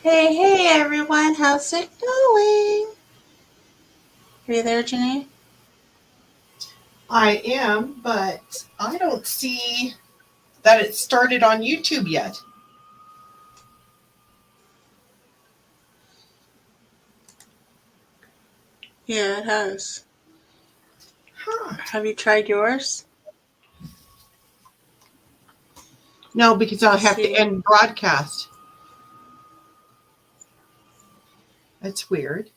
Hey everyone, how's it going? Are you there, Jene? I am, but I don't see that it started on YouTube yet. Yeah, it has. Huh. Have you tried yours? No, because I'll Let's have to see. end broadcast. That's weird.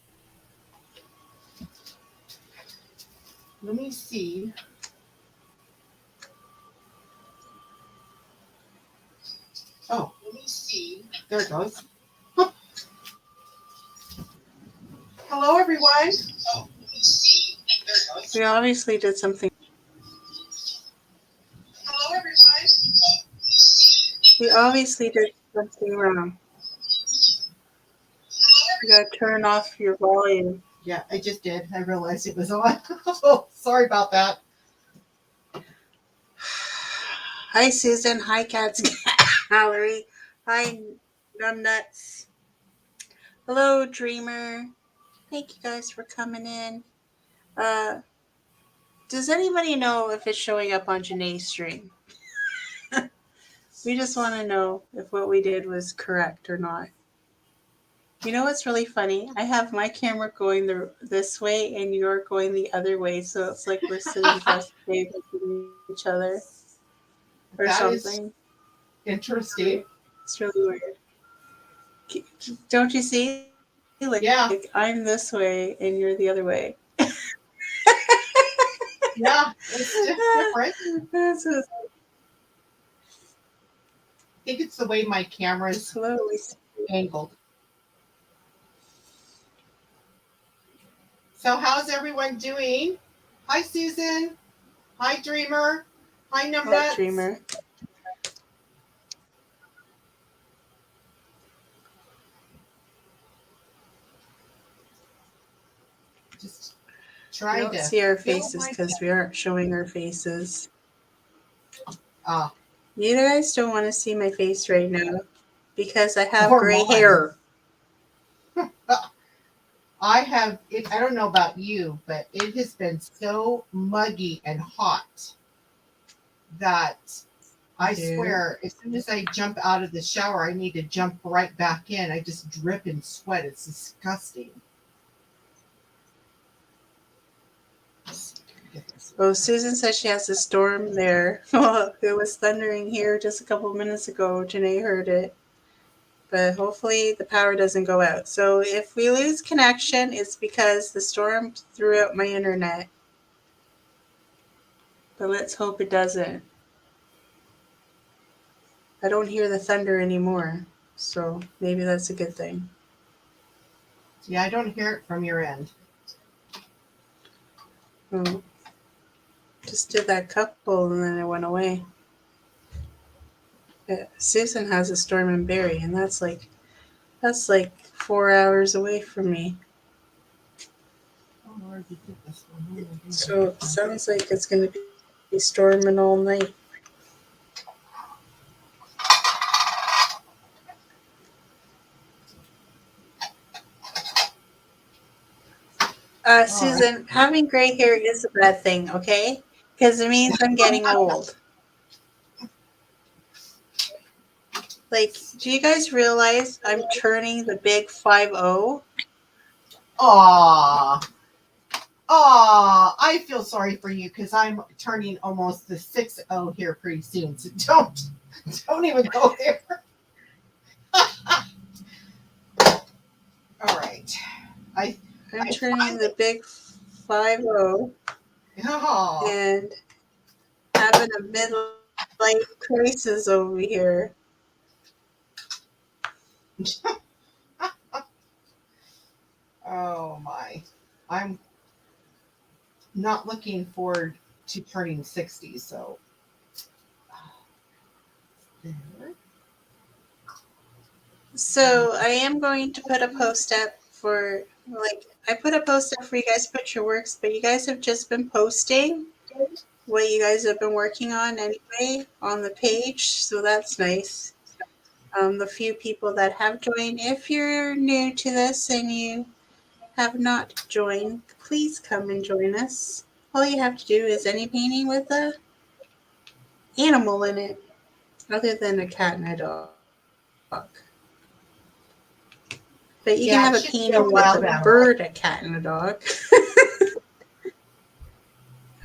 Let me see. Oh, let me see. There it goes. Huh. Hello, everyone. Oh, let me see. There it goes. We obviously did something. Hello, everyone. We obviously did something wrong. You gotta turn off your volume. Yeah, I just did. I realized it was on. Oh, sorry about that. Hi, Susan. Hi, Cats Gallery. Hi, Numbnuts. Hello, Dreamer. Thank you guys for coming in. Uh, does anybody know if it's showing up on Janae's stream? We just want to know if what we did was correct or not. You know what's really funny? I have my camera going this way and you're going the other way, so it's like we're sitting across the table from each other or That is something. interesting. It's really weird. Don't you see? Like Yeah, I'm this way and you're the other way. yeah, it's different. This is I think it's the way my camera is slowly. angled. So, how's everyone doing? Hi, Susan. Hi, Dreamer. Hi, Oh, Numbnuts. Dreamer. Just You trying don't to see our fill faces my because we aren't showing our faces. ah You guys don't want to see my face right now because I have or gray mine. hair. I have it. I don't know about you, but it has been so muggy and hot that I Yeah. swear, as soon as I jump out of the shower, I need to jump right back in. I just drip in sweat. It's disgusting. Oh, Susan says she has a storm there. It was thundering here just a couple minutes ago. Janae heard it. But hopefully the power doesn't go out. So if we lose connection, it's because the storm threw out my internet. But let's hope it doesn't. I don't hear the thunder anymore. So maybe that's a good thing. Yeah, I don't hear it from your end. Oh, just did that couple and then it went away. Susan has a storm in Barrie, and that's like 4 hours away from me. Oh, Lord, you did this one. So it sounds like it's going to be storming all night. All right. Susan, having gray hair is a bad thing, okay? Because it means I'm getting old. Like, do you guys realize I'm turning the big 5-0? Aw. Aw, I feel sorry for you because I'm turning almost the 6-0 here pretty soon. So don't even go there. All right. I I'm I turning finally the big 5-0 oh, and having a midlife crisis over here. oh my. I'm not looking forward to turning 60, so there. So I am going to put a post up for, like, I put a post up for you guys to put your works, but you guys have just been posting what you guys have been working on anyway on the page, so that's nice. The few people that have joined, if you're new to this and you have not joined, please come and join us. All you have to do is any painting with a animal in it, other than a cat and a dog. But you can Yeah, have it a should be a painting with wild a animal. bird, a cat, and a dog.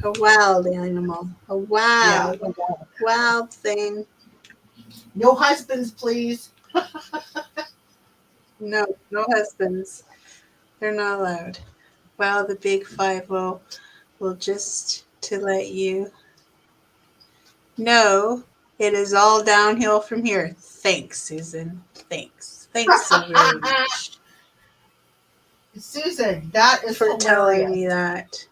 A wild animal. A Yeah. wild thing. No husbands, please. No, no husbands. They're not allowed. Well, the big five will just to let you know it is all downhill from here. Thanks, Susan. Thanks. Thanks so very much Susan, that is for telling hilarious. me that.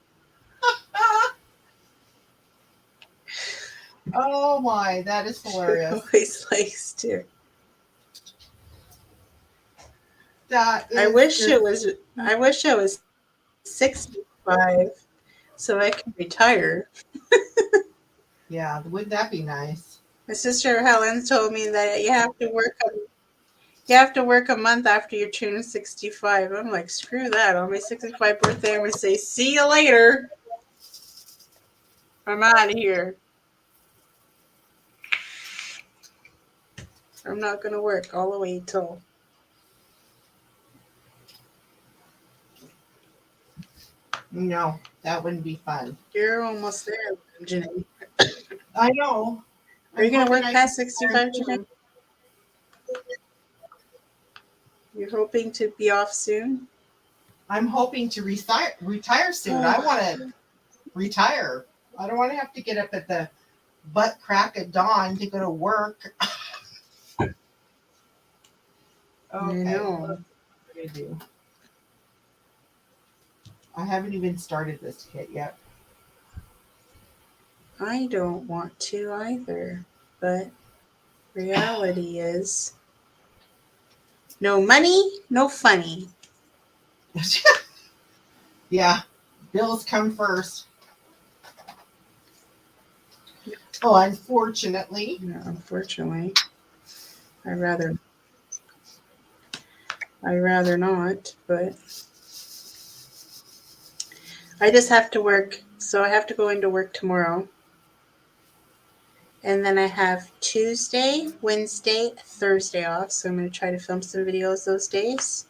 Oh my, that is She hilarious. always likes to. That I is wish just, it was. I wish I was 65 so I could retire. yeah, wouldn't that be nice? My sister Helen told me that you have to work a month after you turn 65. I'm like, screw that. On my 65 birthday, I'm going to say, see you later. I'm out of here. I'm not going to work all the way till. No, that wouldn't be fun. You're almost there, Jene. I know. Are you I'm going to hoping work I can past 65, Jene? You're hoping to be off soon? I'm hoping to retire soon. I want to retire. I don't want to have to get up at the butt crack of dawn to go to work. Okay, I know. what am I gonna do? I haven't even started this kit yet. I don't want to either, but reality is no money, no funny. Yeah, bills come first. Oh, unfortunately. No, unfortunately, I'd rather not, but I just have to work. So I have to go into work tomorrow. And then I have Tuesday, Wednesday, Thursday off. So I'm going to try to film some videos those days.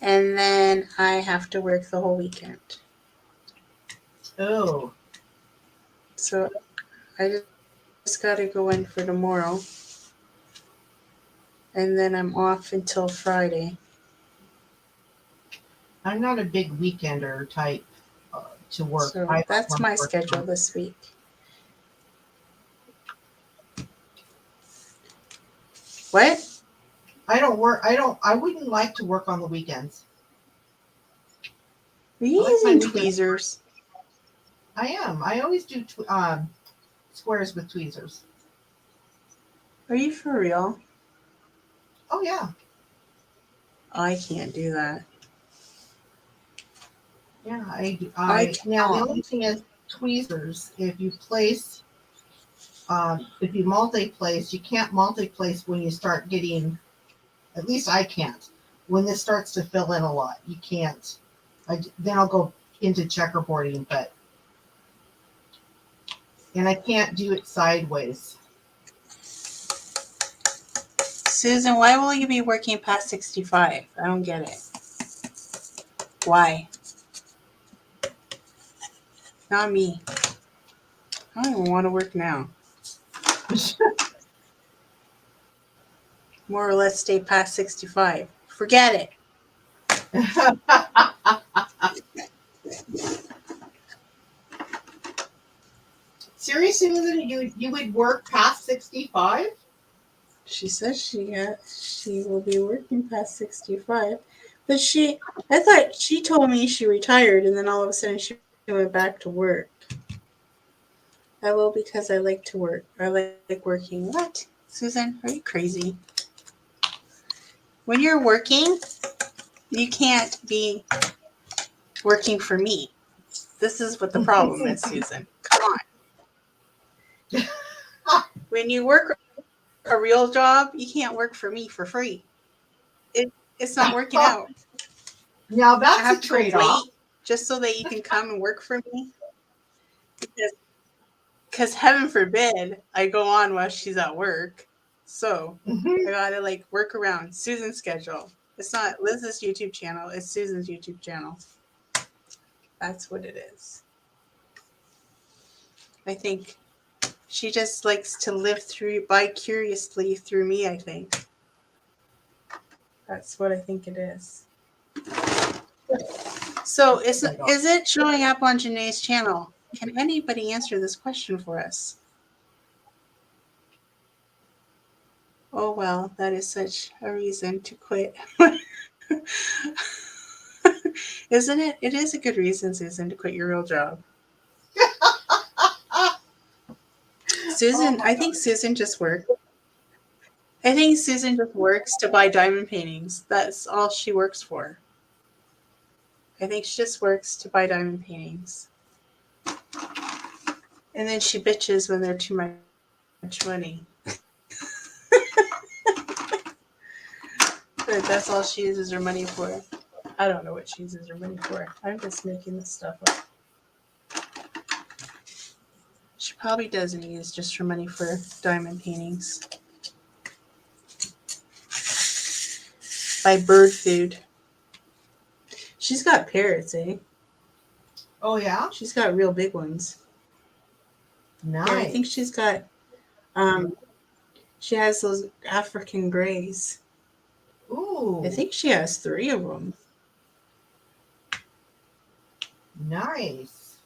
And then I have to work the whole weekend. Oh, So I just got to go in for tomorrow. And then I'm off until Friday. I'm not a big weekender type to work. So I don't that's want my to work schedule on- this week. What? I don't work. I wouldn't like to work on the weekends. Are you I like my using weekends. tweezers? I am. I always do squares with tweezers. Are you for real? Oh yeah, I can't do that. yeah. I Now the cannot. only thing is tweezers. If you place, if you multi-place, you can't multi-place when you start getting. At least I can't. When this starts to fill in a lot, you can't. Then I'll go into checkerboarding, and I can't do it sideways. Susan, why will you be working past 65? I don't get it. Why? Not me. I don't even want to work now. More or less stay past 65. Forget it. Seriously, you would work past 65? She says she will be working past 65. But I thought she told me she retired and then all of a sudden she went back to work. I will because I like to work. I like working. What? Susan, are you crazy? When you're working, you can't be working for me. This is what the problem is, Susan. Come on. When you work a real job, you can't work for me for free. It's not working out. Now I that's a have to go trade-off. wait just so that you can come and work for me. Because heaven forbid I go on while she's at work. So I Mhm. gotta like work around Susan's schedule. It's not Liz's YouTube channel, it's Susan's YouTube channel. That's what it is. I think she just likes to live through vicariously through me, I think. That's what I think it is. So is it showing up on Jene's channel? Can anybody answer this question for us? Oh well, that is such a reason to quit. Isn't it? It is a good reason, Susan, to quit your real job. Oh Susan, my I think God. Susan just works. I think Susan just works to buy diamond paintings. That's all she works for. I think she just works to buy diamond paintings. And then she bitches when they're too much money. But that's all she uses her money for. I don't know what she uses her money for. I'm just making this stuff up. She probably doesn't use just her money for diamond paintings. Buy bird food. She's got parrots, eh? Oh yeah? She's got real big ones. Yeah, I think Nice. she's got she has those African greys. I Ooh, think she has 3 of them. nice.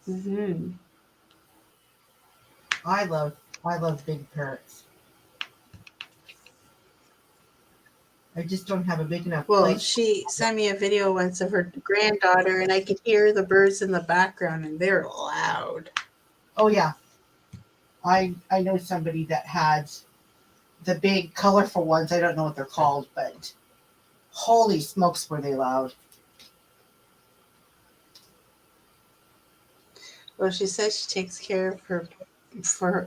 Mm-hmm. I love big parrots. I just don't have a big enough Well, place. she sent me a video once of her granddaughter, and I could hear the birds in the background, and they're loud. Oh yeah. I know somebody that had the big colorful ones. I don't know what they're called, but holy smokes were they loud. Well, she says she takes care of her.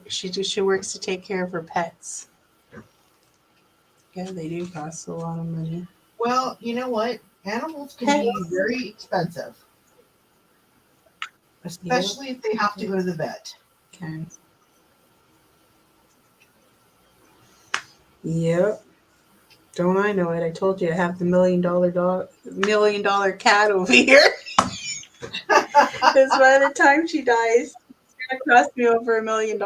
She works to take care of her pets. Yeah, they do cost a lot of money. Well, you know what? Animals can Pets. be very expensive, Yep. especially if they have to go to the vet. Okay. Yep. Don't I know it? I told you I have the $1 million cat over here. Because by the time she dies, it's gonna cost me over $1 million.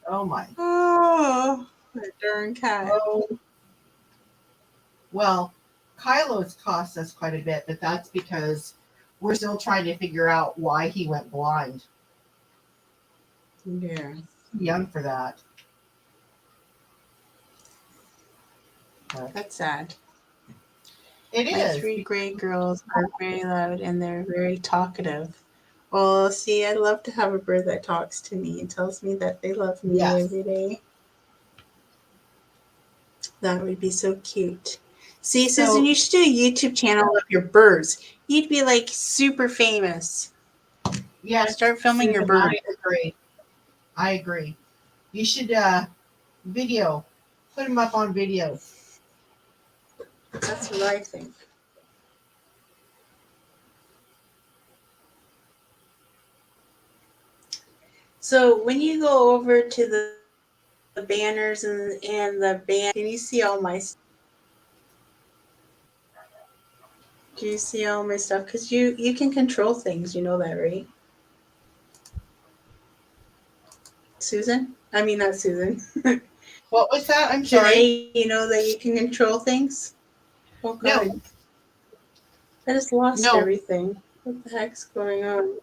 Oh my. Oh, that darn cat. Oh well, Kylo's cost us quite a bit, but that's because we're still trying to figure out why he went blind. Yeah. Too young for that. But That's sad. it My is. 3 gray girls are very loud and they're very talkative. Well, see, I'd love to have a bird that talks to me and tells me that they love me Yes. every day. That would be so cute. See, Susan, So you should do a YouTube channel of your birds. You'd be like super famous. yes, Start filming your Susan, bird. I agree. I agree. You should video. Put them up on video. That's what I think. So when you go over to the banners and the band, can you see all my? Can you see all my stuff? Because you can control things. You know that, right, Susan? I mean, not Susan. What was that? I'm sorry. Janae, you know that you can control things. Oh No, God, I just lost no. everything. What the heck's going on?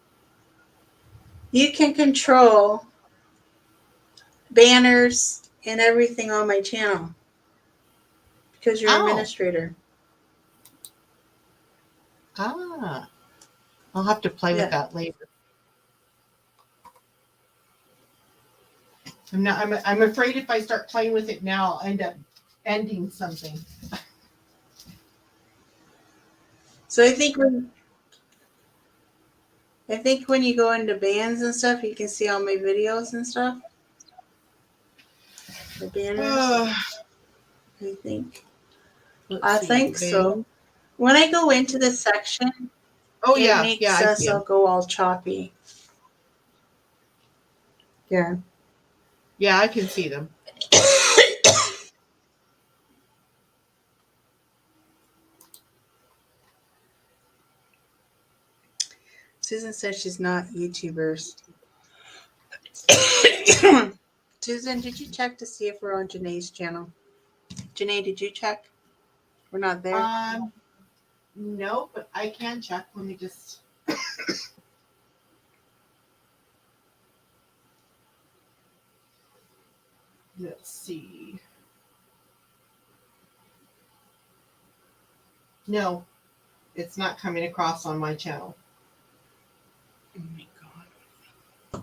You can control banners and everything on my channel because you're an Oh, administrator. ah. I'll have to play with Yeah. that later. I'm not. I'm afraid if I start playing with it now, I'll end up ending something. So I think when you go into bands and stuff, you can see all my videos and stuff. The banners, Uh, I think. let's I see. think so. Ban- When I go into the section, Oh it yeah, makes I us see all them. go all choppy. Yeah. Yeah, I can see them. Susan says she's not YouTubers. Susan, did you check to see if we're on Janae's channel? Janae, did you check? We're not there. No, but I can check. Let me just. Let's see. No, it's not coming across on my channel. Oh my god.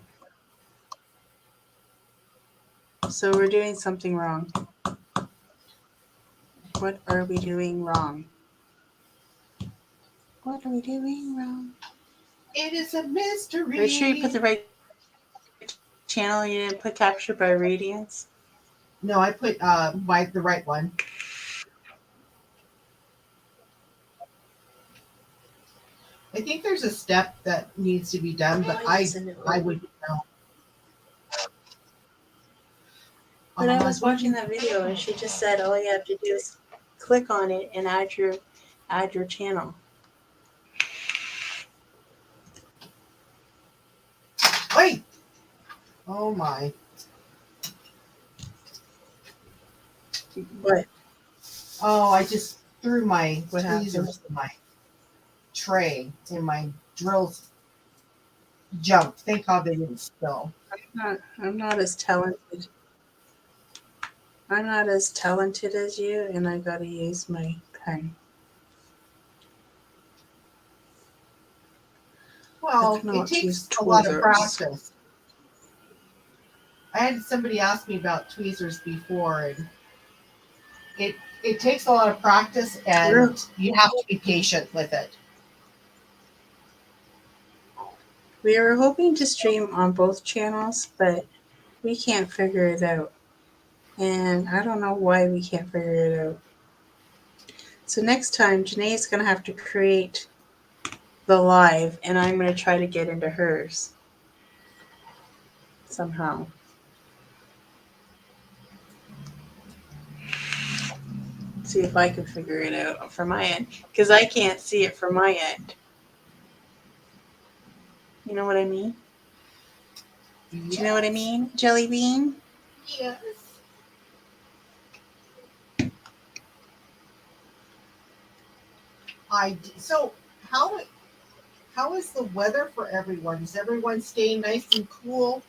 So we're doing something wrong. What are we doing wrong? What are we doing wrong? It is a mystery. Are you sure you put the right channel? You didn't put Captured by Radiance? No, I put the right one. I think there's a step that needs to be done, but I would know. But I was watching that video and she just said all you have to do is click on it and add your channel. Wait. Oh my. What? Oh, I just threw my What tweezers happened? in my tray and my drills jumped. Thank God they didn't spill. I'm not as talented. I'm not as talented as you, and I gotta use my pen. I Well, it cannot use takes a lot of tweezers. practice. I had somebody ask me about tweezers before, and it takes a lot of practice, and you have to be patient with it. We were hoping to stream on both channels, but we can't figure it out. And I don't know why we can't figure it out. So next time, Janae's going to have to create the live, and I'm going to try to get into hers somehow. See if I can figure it out from my end, because I can't see it from my end. You know what I mean? Yes. Do you know what I mean, Jelly Bean? Yes. So how is the weather for everyone? Is everyone staying nice and cool?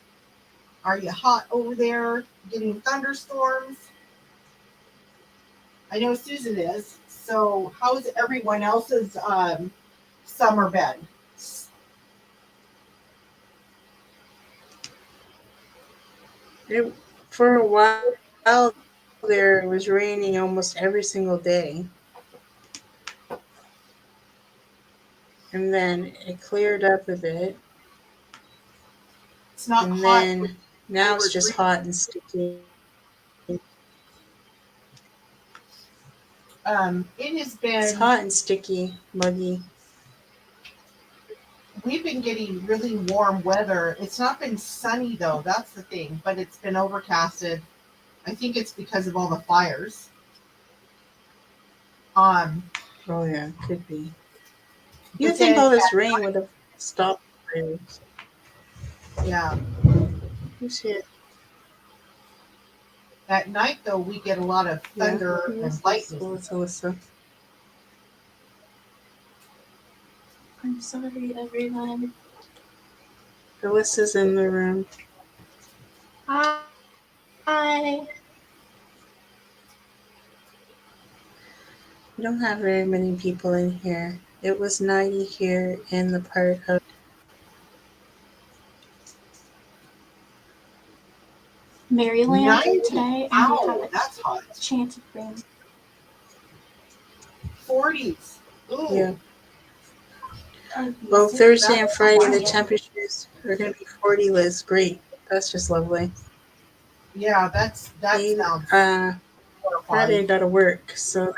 Are you hot over there? Getting thunderstorms? I know Susan is. So how's everyone else's summer been? For a while there, it was raining almost every single day. And then it cleared up a bit. It's not And hot. then now it's just hot and sticky. It has It's been. hot and sticky, muggy. We've been getting really warm weather. It's not been sunny though. That's the thing. But it's been overcasted. I think it's because of all the fires. Oh yeah, could be. You But think then all this rain would have stopped fires? yeah. You see it? At night though, we get a lot of Yeah. thunder and lightning. Well, it's Alyssa. I'm sorry, everyone. Alyssa's in the room. Hi. We don't have very many people in here. It was 90 here in the part of Maryland today, and we Ow, have that's hot. a chance of rain. 40s. Ooh. Yeah. Well, Thursday and Friday, the temperatures are going to be 40, Liz. Great. That's just lovely. Yeah, that Hey, sounds Friday I horrifying. gotta work, so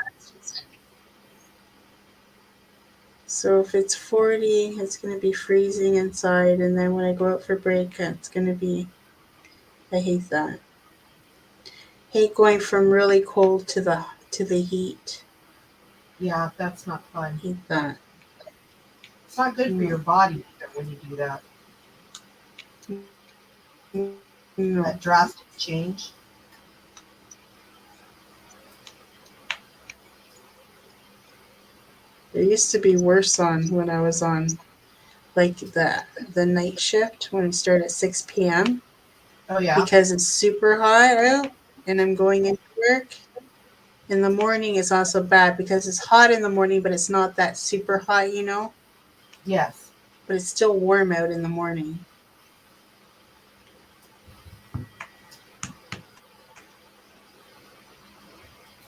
if it's 40, it's gonna be freezing inside, and then when I go out for break, it's gonna be. I hate that. Hate going from really cold to the heat. Yeah, that's not fun. Hate that. It's not good for No, your body either when you do that. no. That drastic change. There used to be worse on when I was on like the night shift when I start at 6 p.m. Oh yeah. because it's super hot out and I'm going into work. In the morning is also bad because it's hot in the morning, but it's not that super hot, Yes. but it's still warm out in the morning.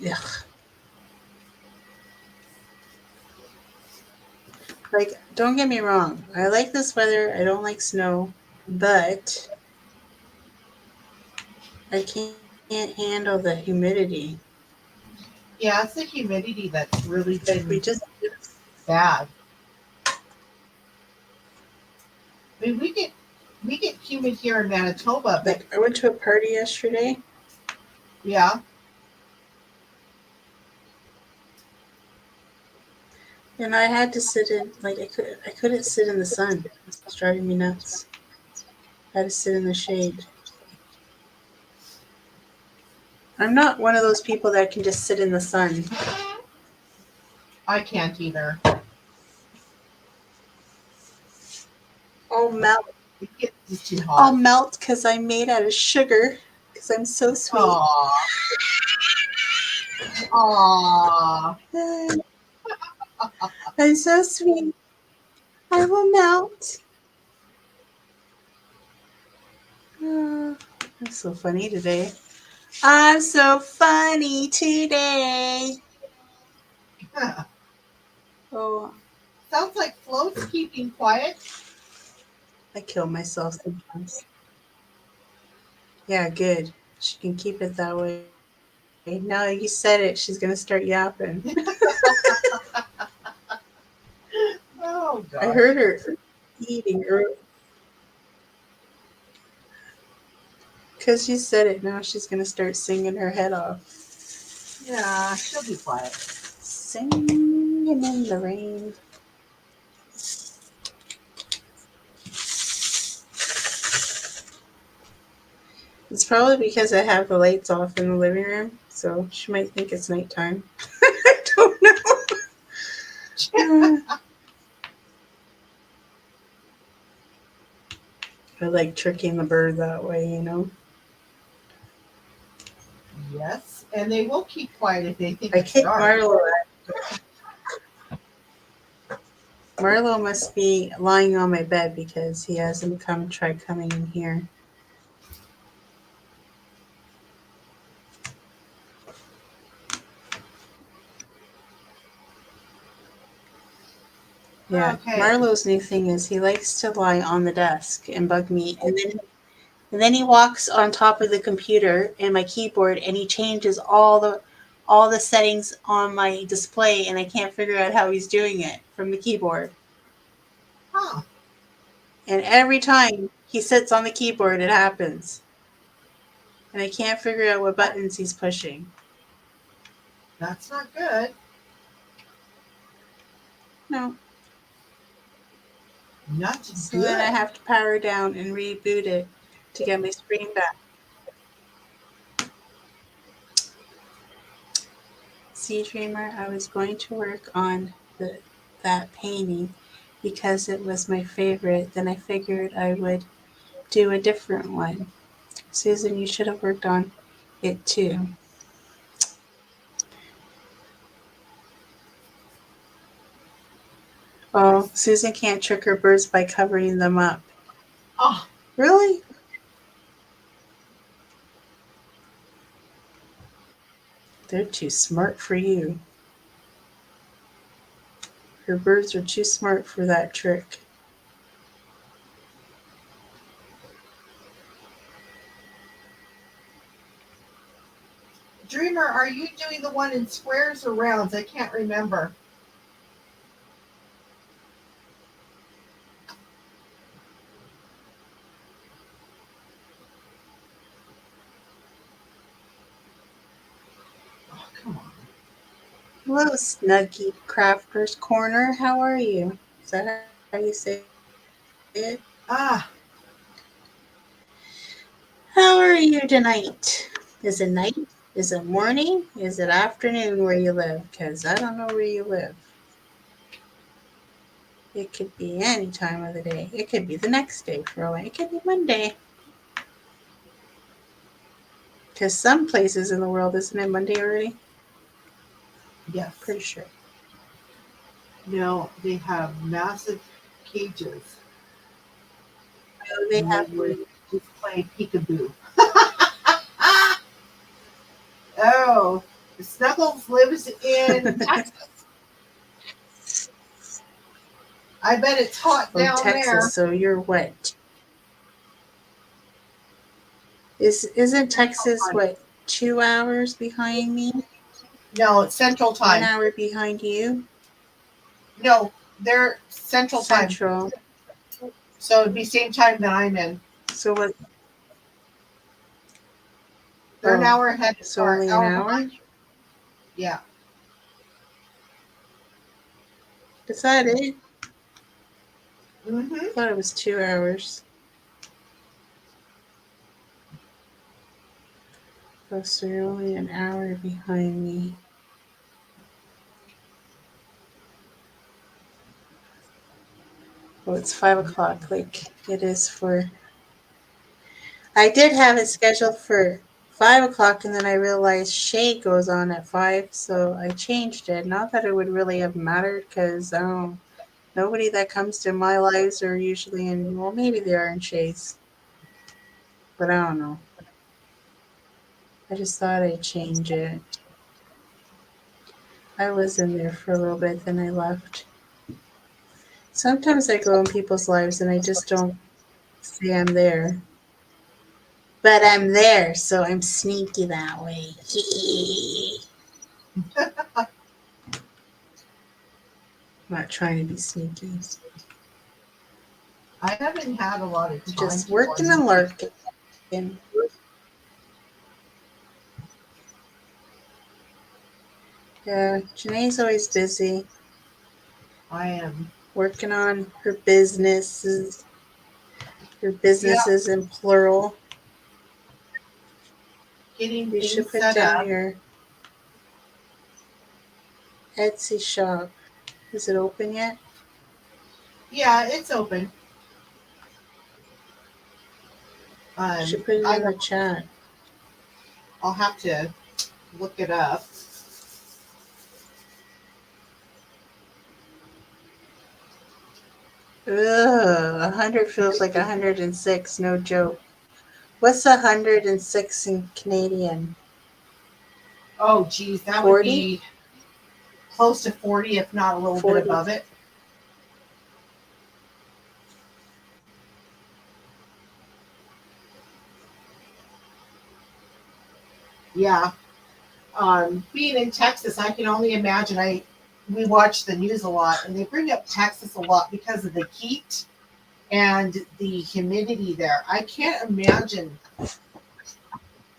Ugh. Like, don't get me wrong. I like this weather. I don't like snow, but I can't handle the humidity. Yeah, it's the humidity that's really Like, we been just, bad. I mean, we get humid here in Manitoba, but like, I went to a party yesterday. yeah, And I had to sit in, like, I couldn't sit in the sun. It's driving me nuts. I had to sit in the shade. I'm not one of those people that can just sit in the sun. I can't either. I'll melt. It gets too I'll hot. melt because I'm made out of sugar because I'm so sweet. Aww, aww. I'm so sweet. I will melt. I'm so funny today. I'm so funny today. Oh, Sounds like Flo's keeping quiet. I kill myself sometimes. Yeah, good. She can keep it that way. Now you said it, she's gonna start yapping. Oh I gosh. heard her eating because you said it. Now she's gonna start singing her head off. Yeah, she'll be quiet. Singing in the rain. It's probably because I have the lights off in the living room, so she might think it's nighttime. I don't know. I like tricking the bird that way. Yes, and they will keep quiet if they think I it's kicked dark. Marlo out. Marlo must be lying on my bed because he hasn't tried coming in here. Yeah, Okay. Marlo's new thing is he likes to lie on the desk and bug me, and then he walks on top of the computer and my keyboard, and he changes all the settings on my display, and I can't figure out how he's doing it from the keyboard. Huh. And every time he sits on the keyboard, it happens, and I can't figure out what buttons he's pushing. That's not good. No, Not so then I good. have to power down and reboot it to get my screen back. See, Dreamer, I was going to work on that painting because it was my favorite. Then I figured I would do a different one. Susan, you should have worked on it too. Oh, Susan can't trick her birds by covering them up. Oh, Really? They're too smart for you. Her birds are too smart for that trick. Dreamer, are you doing the one in squares or rounds? I can't remember. Oh, come on. Hello, Snuggy Crafter's Corner. How are you? Is that how you say it? Ah, How are you tonight? Is it night? Is it morning? Is it afternoon where you live? Because I don't know where you live. It could be any time of the day. It could be the next day for all. It could be Monday. Because some places in the world, isn't it Monday already? yes. Pretty sure. No, they have massive cages. Oh, they And they have would just play peekaboo. Oh, Snuggles lives in Texas. I bet it's hot oh down Texas. there. So you're what? Isn't Central Texas time. what 2 hours behind me? No, it's Central 1 time. hour behind you? No, they're Central time. Central. So it'd be same time that I'm in. So what? They're an Oh, hour ahead so or only an hour hour? behind. Yeah. Is that it? Mm-hmm. I thought it was 2 hours. Oh, so you're only an hour behind me. Well, it's 5 o'clock, like it is for. I did have it scheduled for 5 o'clock, and then I realized Shay goes on at 5, so I changed it. Not that it would really have mattered, because nobody that comes to my lives are usually in. Well, maybe they are in Shay's, but I don't know. I just thought I'd change it. I was in there for a little bit, then I left. Sometimes I go in people's lives and I just don't say I'm there. But I'm there, so I'm sneaky that way. I'm not trying to be sneaky. I haven't had a lot of I'm time just to go working on and YouTube. lurking. Yeah, Janae's always busy I am. working on her Yeah, businesses in plural. getting You things should put set down up. your Etsy shop. Is it open yet? Yeah, it's open. You should put it I in don't. the chat. I'll have to look it up. Ugh, 100 feels like 106, no joke. What's 106 in Canadian? Oh, geez, that would 40? be close to 40, if not a little bit 40. above it. Yeah. Being in Texas, I can only imagine. We watch the news a lot, and they bring up Texas a lot because of the heat and the humidity there. I can't imagine.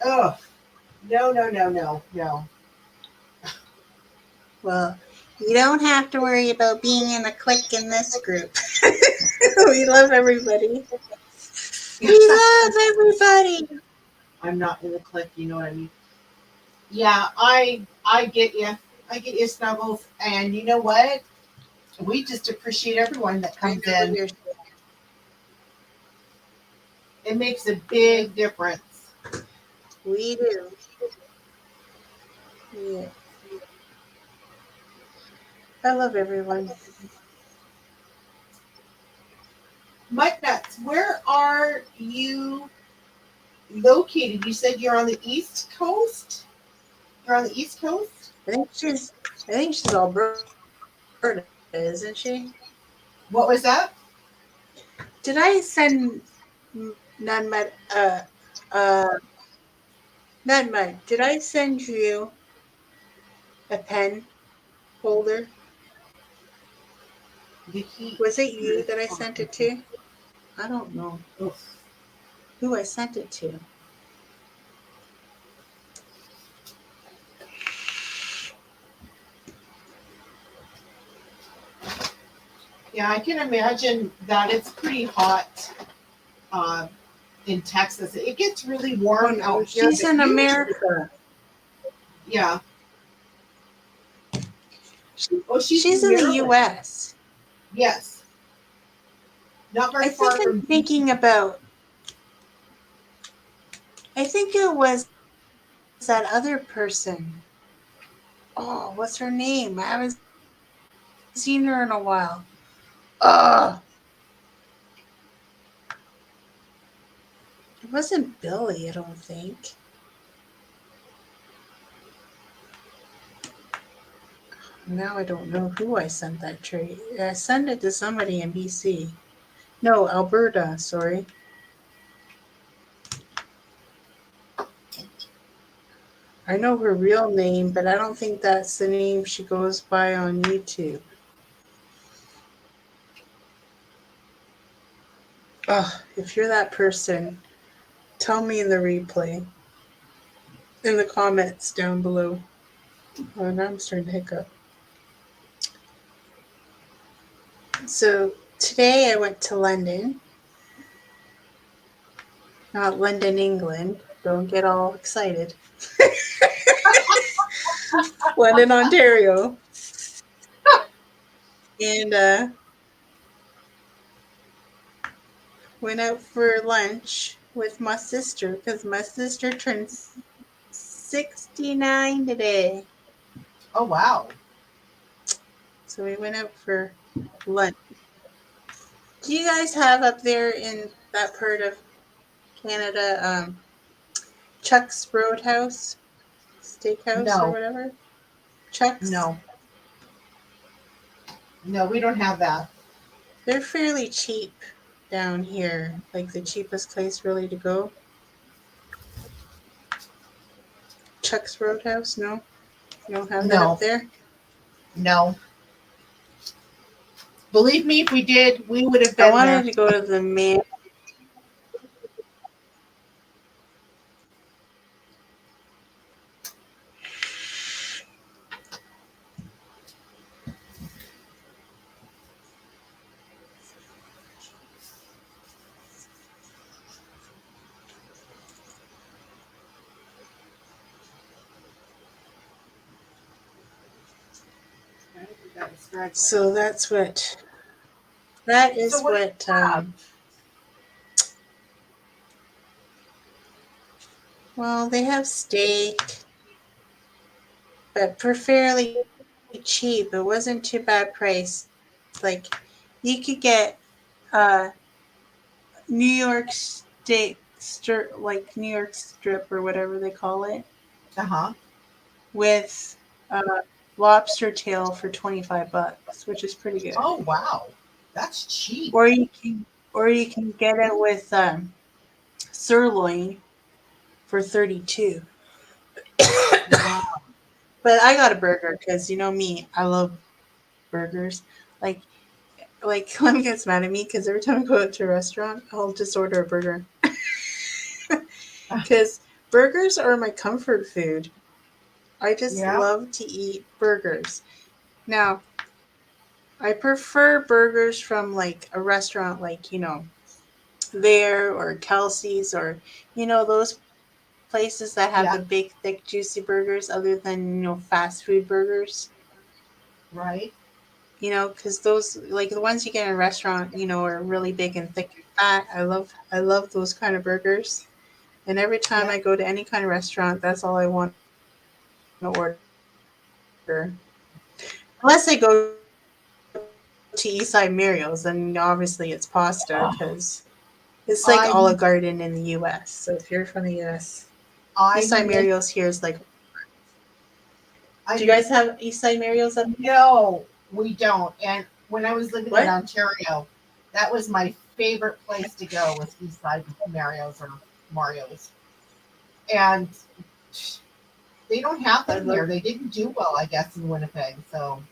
Oh, no, no, no, no, no. Well, you don't have to worry about being in a clique in this group. We love everybody. We love everybody. I'm not in the clique, you know what I mean? Yeah, I get you. I get you, Snuggles. And you know what? We just appreciate everyone that I comes know in. you're. It makes a big difference. We do. Yeah. I love everyone. Mike Nuts, where are you located? You said you're on the East Coast? You're on the East Coast? I think she's. I think she's Alberta, isn't she? What was that? Did I send none but Nutmeg, did I send you a pen holder? The heat Was it you is that I on. sent it to? I don't know who I sent it to. Yeah, I can imagine that it's pretty hot uh, in Texas. It gets really Oh warm no, out here, she's but in usually, America. yeah. Oh, she's She's in in the Maryland. US. Yes, not very I think far I'm from thinking about, I think it was that other person. Oh, what's her name? I haven't seen her in a while. Oh, it wasn't Billy, I don't think. Now I don't know who I sent that trade. I sent it to somebody in BC. No, Alberta, sorry. I know her real name, but I don't think that's the name she goes by on YouTube. Oh, if you're that person, tell me in the replay, in the comments down below. Oh, now I'm starting to hiccup. So today I went to London, not London, England. Don't get all excited. London, Ontario. And went out for lunch with my sister because my sister turned 69 today. Oh, wow. So we went out for lunch. Do you guys have up there in that part of Canada Chuck's Roadhouse, Steakhouse, or No, whatever? Chuck's? no, no, we don't have that. They're fairly cheap down here, like the cheapest place really to go. Chuck's Roadhouse? No? You don't have that up No, there? no. Believe me, if we did, we would have I been wanted there. to go to the main. So that So is what do what you have? well, they have steak, but for fairly cheap. It wasn't too bad price. Like you could get uh New York steak like New York strip or whatever they call it Uh-huh. with uh lobster tail for $25, which is pretty good. Oh, wow. That's cheap. Or you can get it with sirloin for 32. Wow. But I got a burger because you know me, I love burgers. Like Clem gets mad at me because every time I go out to a restaurant, I'll just order a burger because burgers are my comfort food. I just Yeah. love to eat burgers. Now, I prefer burgers from like a restaurant like, there or Kelsey's or, those places that have Yeah. the big, thick, juicy burgers other than, fast food burgers. Right. Because those, like the ones you get in a restaurant, are really big and thick and fat. I love those kind of burgers. And every time Yeah. I go to any kind of restaurant, that's all I want to order. Unless I go to Eastside Mario's, then obviously it's pasta because it's like I Olive Garden in the U.S. So if you're from the U.S., I Eastside miss Mario's here is like. I Do you guys miss have Eastside Mario's up there? no, we don't. And when I was living in What? Ontario, that was my favorite place to go was Eastside Mario's or Mario's. And They don't have them I here. love- They didn't do well, I guess, in Winnipeg. So,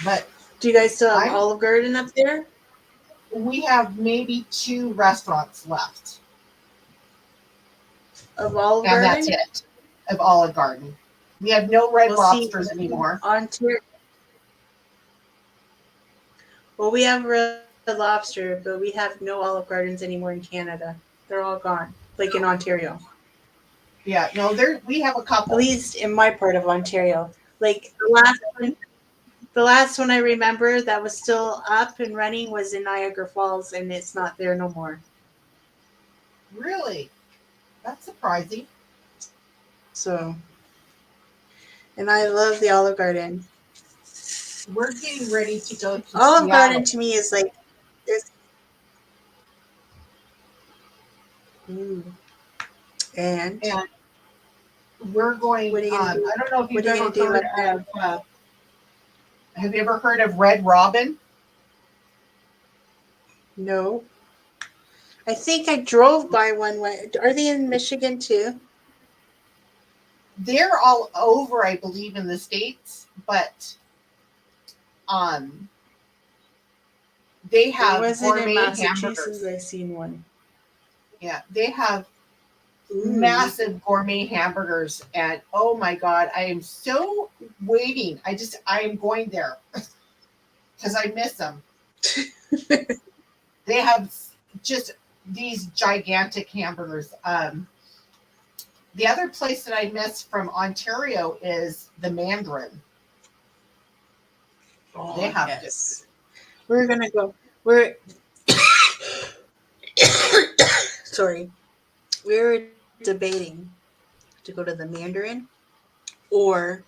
but Do you guys still have I'm Olive Garden up there? we have maybe 2 restaurants left, Of Olive and that's Garden? it of Olive Garden. We have no Red Well, see, Lobsters anymore. Ontario. Well, we have Red Lobster, but we have no Olive Gardens anymore in Canada. They're all gone, like in Ontario. Yeah, no, there we have a At couple. least in my part of Ontario. Like the last one I remember that was still up and running was in Niagara Falls, and it's not there no more. Really, that's surprising. So, and I love the Olive Garden. We're getting ready to go to Olive Seattle. Garden to me is like this. Ooh. And And we're going. what are you I gonna do? don't know if What you've are you ever gonna do heard up there? of. Have you ever heard of Red Robin? No. I think I drove by one. Are they in Michigan too? They're all over, I believe, in the States, but they It have wasn't in gourmet Massachusetts. hamburgers. I seen one. Yeah, they have Ooh. massive gourmet hamburgers, and oh my god, I am so waiting. I am going there because I miss them. They have just these gigantic hamburgers. The other place that I miss from Ontario is the Mandarin. Oh, They have yes. We're gonna go. We're sorry. We're debating to go to the Mandarin or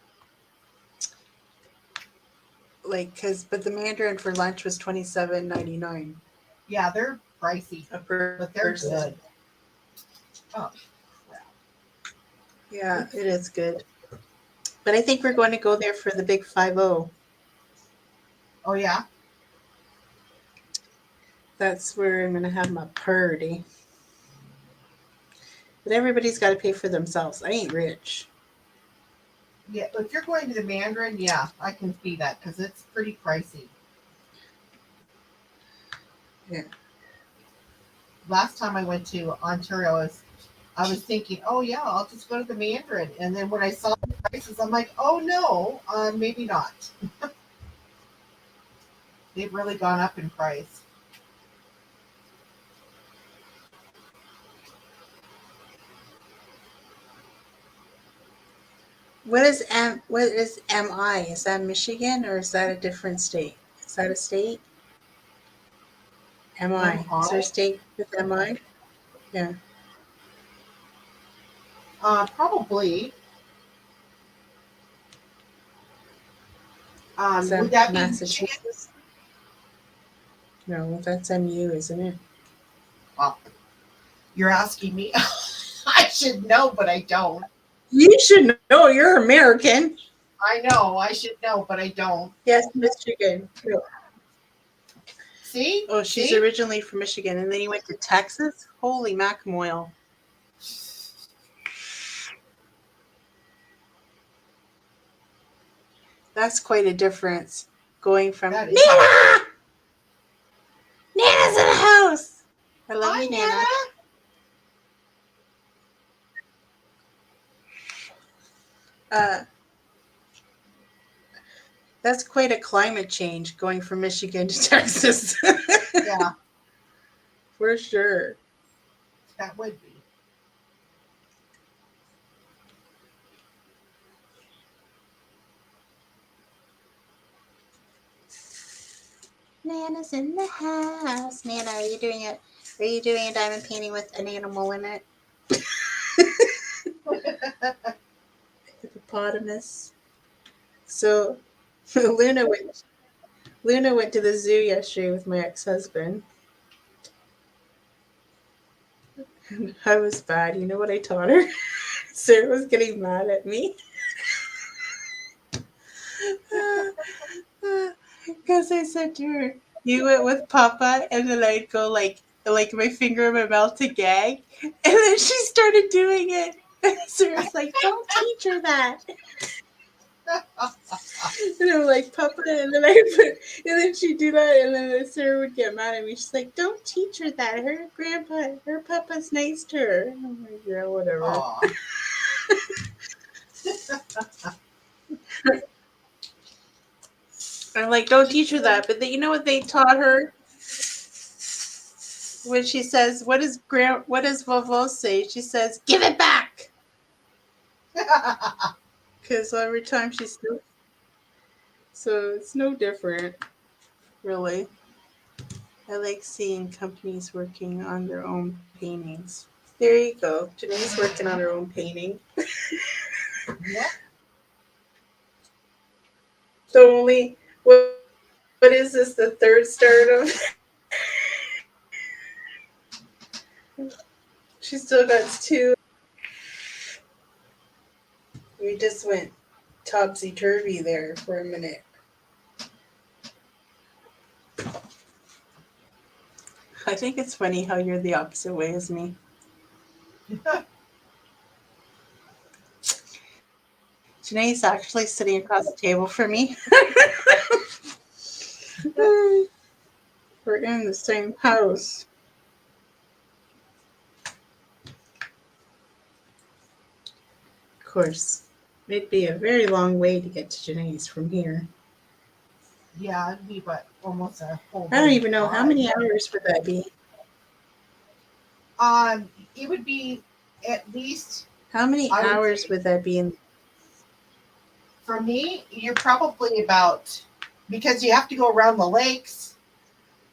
but the Mandarin for lunch was $27.99 Yeah, they're pricey, a but they're person. good. Oh, crap. Yeah, it is good. But I think we're going to go there for the big 5-0. Oh yeah. That's where I'm going to have my party. But everybody's got to pay for themselves. I ain't rich. Yeah, if you're going to the Mandarin, yeah, I can see that because it's pretty pricey. Yeah. Last time I went to Ontario, I was thinking, oh yeah, I'll just go to the Mandarin, and then when I saw the prices, I'm like, oh no, maybe not. They've really gone up in price. What is MI? Is that Michigan or is that a different state? Is that a state? MI. Is there a MI? state with MI? Yeah. Probably. Is Would that that be Michigan? Massachusetts? No, that's MU, isn't it? Well, you're asking me. I should know, but I don't. You should know. You're American. I know. I should know, but I don't. Yes, Michigan. See? Oh, she's See? originally from Michigan, and then he went to Texas. Holy mackerel! That's quite a difference. Going from That is- Nana, Nana's in the house. I love Hi, you, Nana. Nana. That's quite a climate change going from Michigan to Texas. Yeah, For sure. that would be. Nana's in the house. Nana, are you doing it? Are you doing a diamond painting with an animal in it? Hippopotamus. So Luna went to the zoo yesterday with my ex-husband. I was bad. You know what I taught her? Sarah was getting mad at me. Because I said to her, you went with Papa, and then I'd go like like my finger in my mouth to gag, and then she started doing it. And Sarah's like, "Don't teach her that." And I'm like, "Papa," and then and then she'd do that, and then Sarah would get mad at me. She's like, "Don't teach her that. Her papa's nice to her." I'm like, "Yeah, whatever." Aw. I'm like, "Don't teach her that." But you know what they taught her? When she says, "What does Vovo say?" She says, "Give it back." Because every time she's so it's no different, really. I like seeing companies working on their own paintings. There you go. Jene's working on her own painting. Yeah. The only what is this? The third start of? She still got two. We just went topsy turvy there for a minute. I think it's funny how you're the opposite way as me. Janae's actually sitting across the table from me. We're in the same house. Of course, it'd be a very long way to get to Janae's from here. Yeah, it'd be but almost a whole I don't day even know how drive. many hours would that be. It would be at least, How many I would hours say, would that be in? for me, you're probably about, because you have to go around the lakes,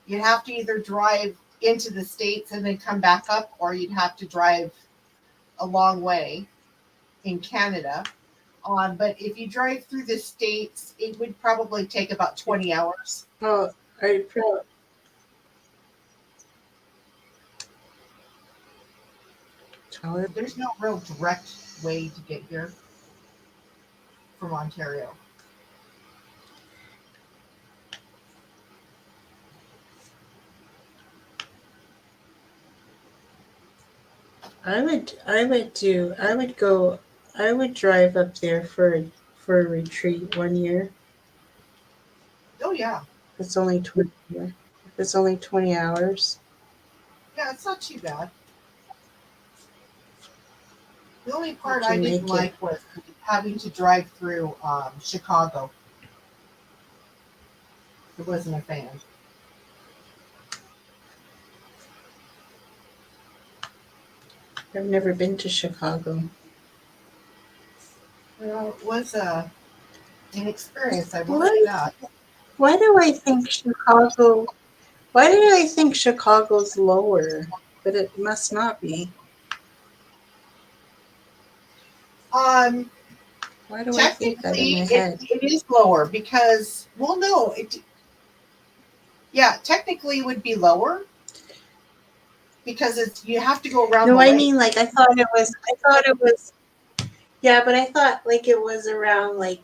you'd have to either drive into the States and then come back up, or you'd have to drive a long way in Canada. But if you drive through the States, it would probably take about 20 hours. Oh, I probably. There's no real direct way to get here from Ontario. I would drive up there for a retreat one year. Oh, yeah. If it's only 20 if it's only 20 hours. Yeah, it's not too bad. The only You part I can didn't make it. like was having to drive through Chicago. I wasn't a fan. I've never been to Chicago. Well, it was an experience, I will say What? that. Why do I think Chicago? Why did I think Chicago's lower? But it must not be. Um, Why do I think that in my Technically, head? it is lower because, well, no, yeah, technically it would be lower because you have to go around No, the I lake. mean like I thought it was. I thought it was. Yeah, but I thought like it was around like.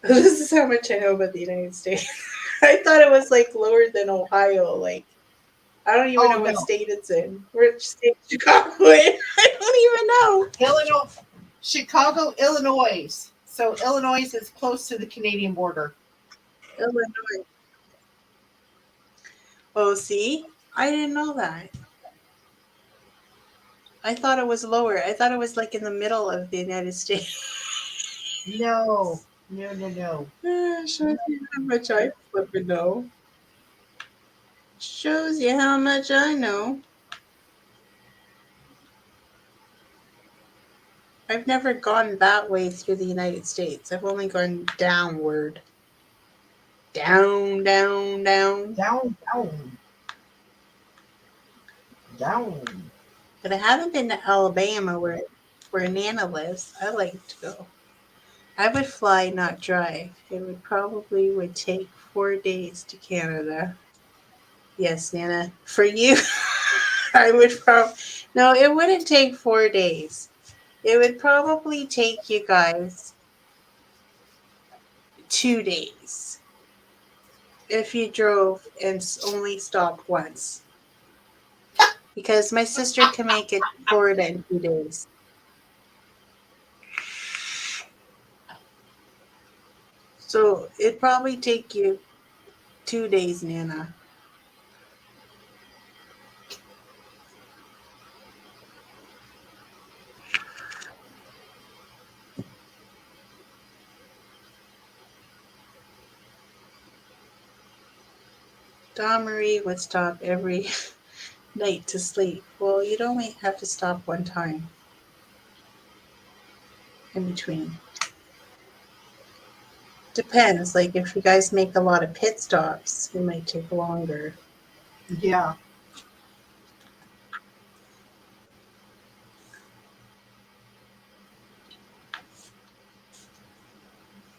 This is how much I know about the United States. I thought it was like lower than Ohio. Like I don't even Oh know what no, state it's in. Which state Chicago in? I don't even know. Illinois, Chicago, Illinois. So Illinois is close to the Canadian border. Illinois. Oh, see, I didn't know that. I thought it was lower. I thought it was like in the middle of the United States. No, no, no, no. Shows you how much I flipping know. Shows you how much I know. I've never gone that way through the United States. I've only gone downward. Down, down, down. Down, down, down. But I haven't been to Alabama where Nana lives. I like to go. I would fly, not drive. It would take 4 days to Canada. Yes, Nana. For you, I would probably no. It wouldn't take 4 days. It would probably take you guys 2 days if you drove and only stopped once. because my sister can make it to Florida in 2 days. So it'd probably take you 2 days, Nana. Dawn Marie would stop every night to sleep. Well, you'd only have to stop one time in between. Depends. Like if you guys make a lot of pit stops, it might take longer. Yeah.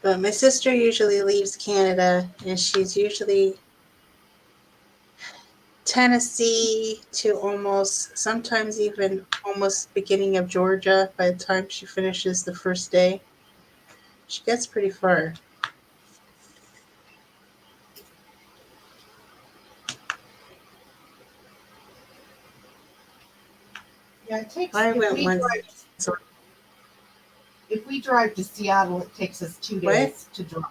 But my sister usually leaves Canada and she's usually Tennessee to almost, sometimes even almost beginning of Georgia by the time she finishes the first day. She gets pretty far. Yeah, it takes I went once. if we drive to Seattle, it takes us 2 What? days to drive.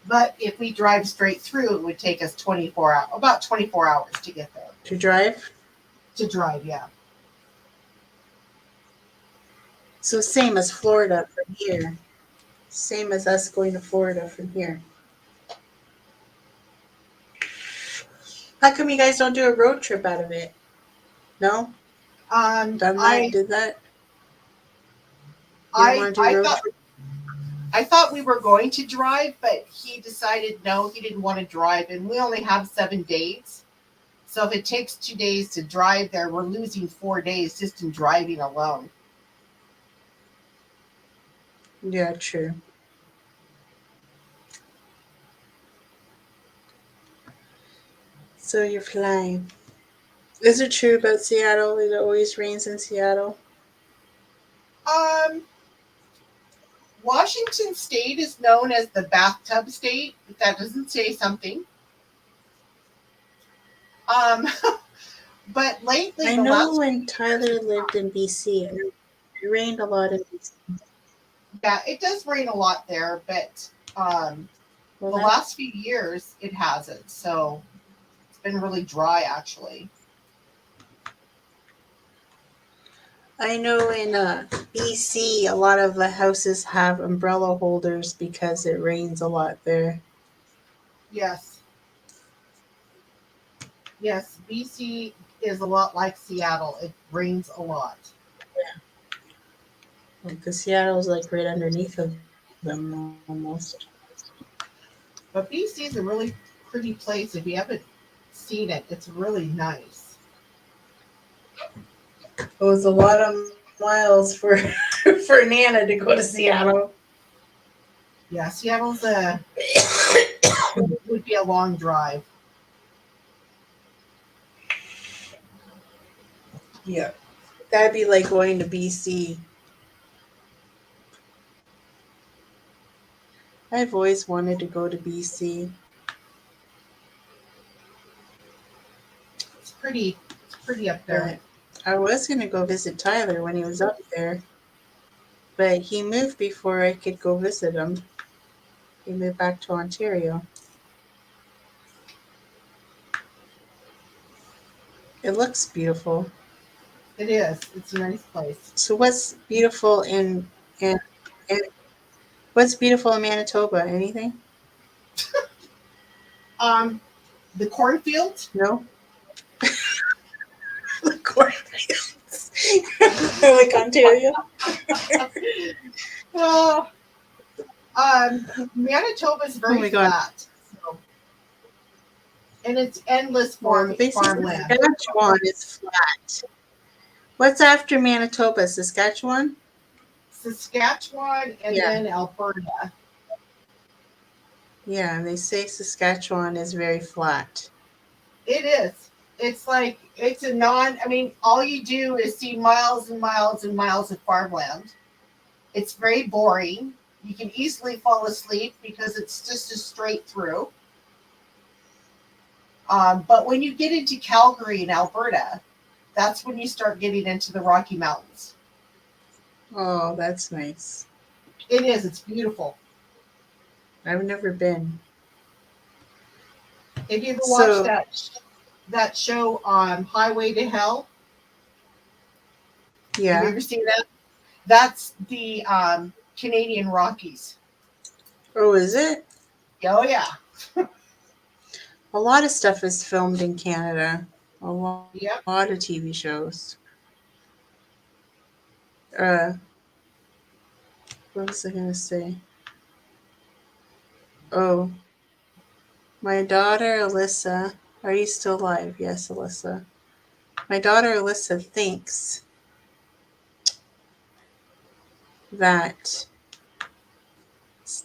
But if we drive straight through, it would take us about 24 hours to get there. To drive? To drive, yeah. So same as Florida from here. Same as us going to Florida from here. How come you guys don't do a road trip out of it? No? Done that? Did that? You don't want to do a road trip? I thought we were going to drive, but he decided no, he didn't want to drive, and we only have 7 days. So if it takes 2 days to drive there, we're losing 4 days just in driving alone. Yeah, true. So you're flying. Is it true about Seattle? It always rains in Seattle? Washington State is known as the bathtub state, but that doesn't say something. But lately, I know when Tyler lived in BC, it rained a lot in BC. Yeah, it does rain a lot there, but the last few years it hasn't. So it's been really dry, actually. I know in BC, a lot of the houses have umbrella holders because it rains a lot there. Yes. Yes, BC is a lot like Seattle. It rains a lot. Because Seattle's like right underneath of them almost. But BC is a really pretty place. If you haven't seen it, it's really nice. It was a lot of miles for for Nana to go to Seattle. Yeah, Seattle's would be a long drive. Yeah. That'd be like going to BC. I've always wanted to go to BC. It's pretty up there. I was going to go visit Tyler when he was up there, but he moved before I could go visit him. He moved back to Ontario. It looks beautiful. It is. It's a nice place. So what's beautiful in what's beautiful in Manitoba? Anything? The cornfields. No. The cornfields. Like Ontario. Well, Manitoba's very flat. So, and it's endless farmland. Saskatchewan is flat. What's after Manitoba? Saskatchewan? Saskatchewan and then Alberta. Yeah, and they say Saskatchewan is very flat. It is. It's like, all you do is see miles and miles and miles of farmland. It's very boring. You can easily fall asleep because it's just a straight through. But when you get into Calgary and Alberta, that's when you start getting into the Rocky Mountains. Oh, that's nice. It is. It's beautiful. I've never been. Have you ever watched So, that show on Highway to Hell? Have you yeah. ever seen that? That's the Canadian Rockies. Oh, is it? Oh yeah. A lot of stuff is filmed in Canada. A Yep. lot of TV shows. Uh, what was I gonna say? Oh, my daughter Alyssa. Are you still alive? Yes, Alyssa. My daughter Alyssa thinks that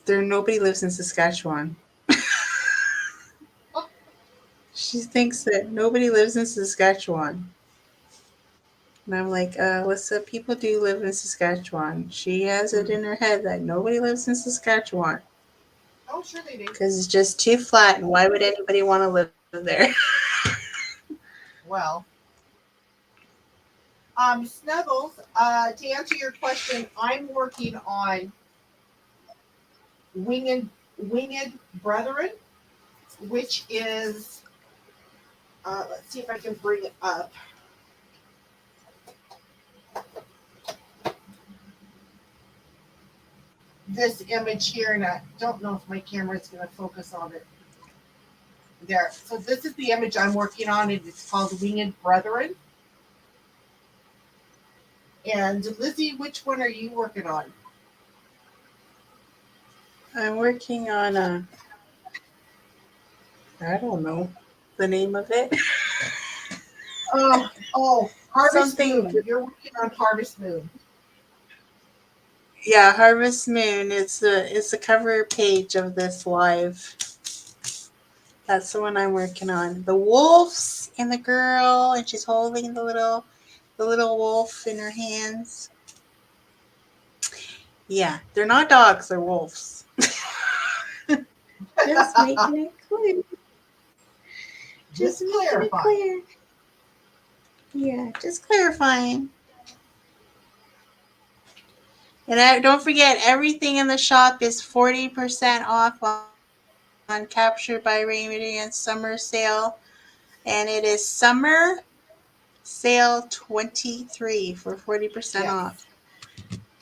nobody lives in Saskatchewan. She thinks that nobody lives in Saskatchewan. And I'm like, Alyssa, people do live in Saskatchewan. She has it in her head that nobody lives in Saskatchewan Oh, sure they do. because it's just too flat, and why would anybody want to live there? Well, Snuggles, to answer your question, I'm working on Winged Brethren, which is, let's see if I can bring it up. This image here, and I don't know if my camera is going to focus on it. There. So this is the image I'm working on, and it's called Winged Brethren. And Lizzie, which one are you working on? I'm working on I don't know the name of it. Harvest Something. Moon. You're working on Harvest Moon. Yeah, Harvest Moon. It's the cover page of this live. That's the one I'm working on. The wolves and the girl, and she's holding the little wolf in her hands. Yeah, they're not dogs, they're wolves. Just making it clear. Just Making it clarify. clear. Yeah, just clarifying. And don't forget, everything in the shop is 40% off on Captured by Radiance Summer Sale. And it is Summer Sale 23 for 40% off.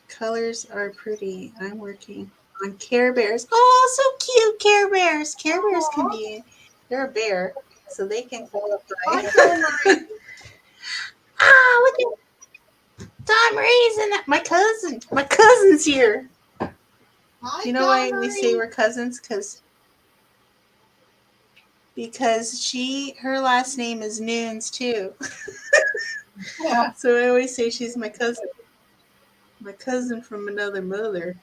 Colors are pretty. I'm working on Care Bears. Oh, so cute, Care Bears. Care Bears can be, they're a bear, so they can qualify. Look at Don Marie's in that. My cousin's here. Hi, You know why we say we're cousins? Because her last name is Noons too. Yeah. So I always say she's my cousin. My cousin from another mother.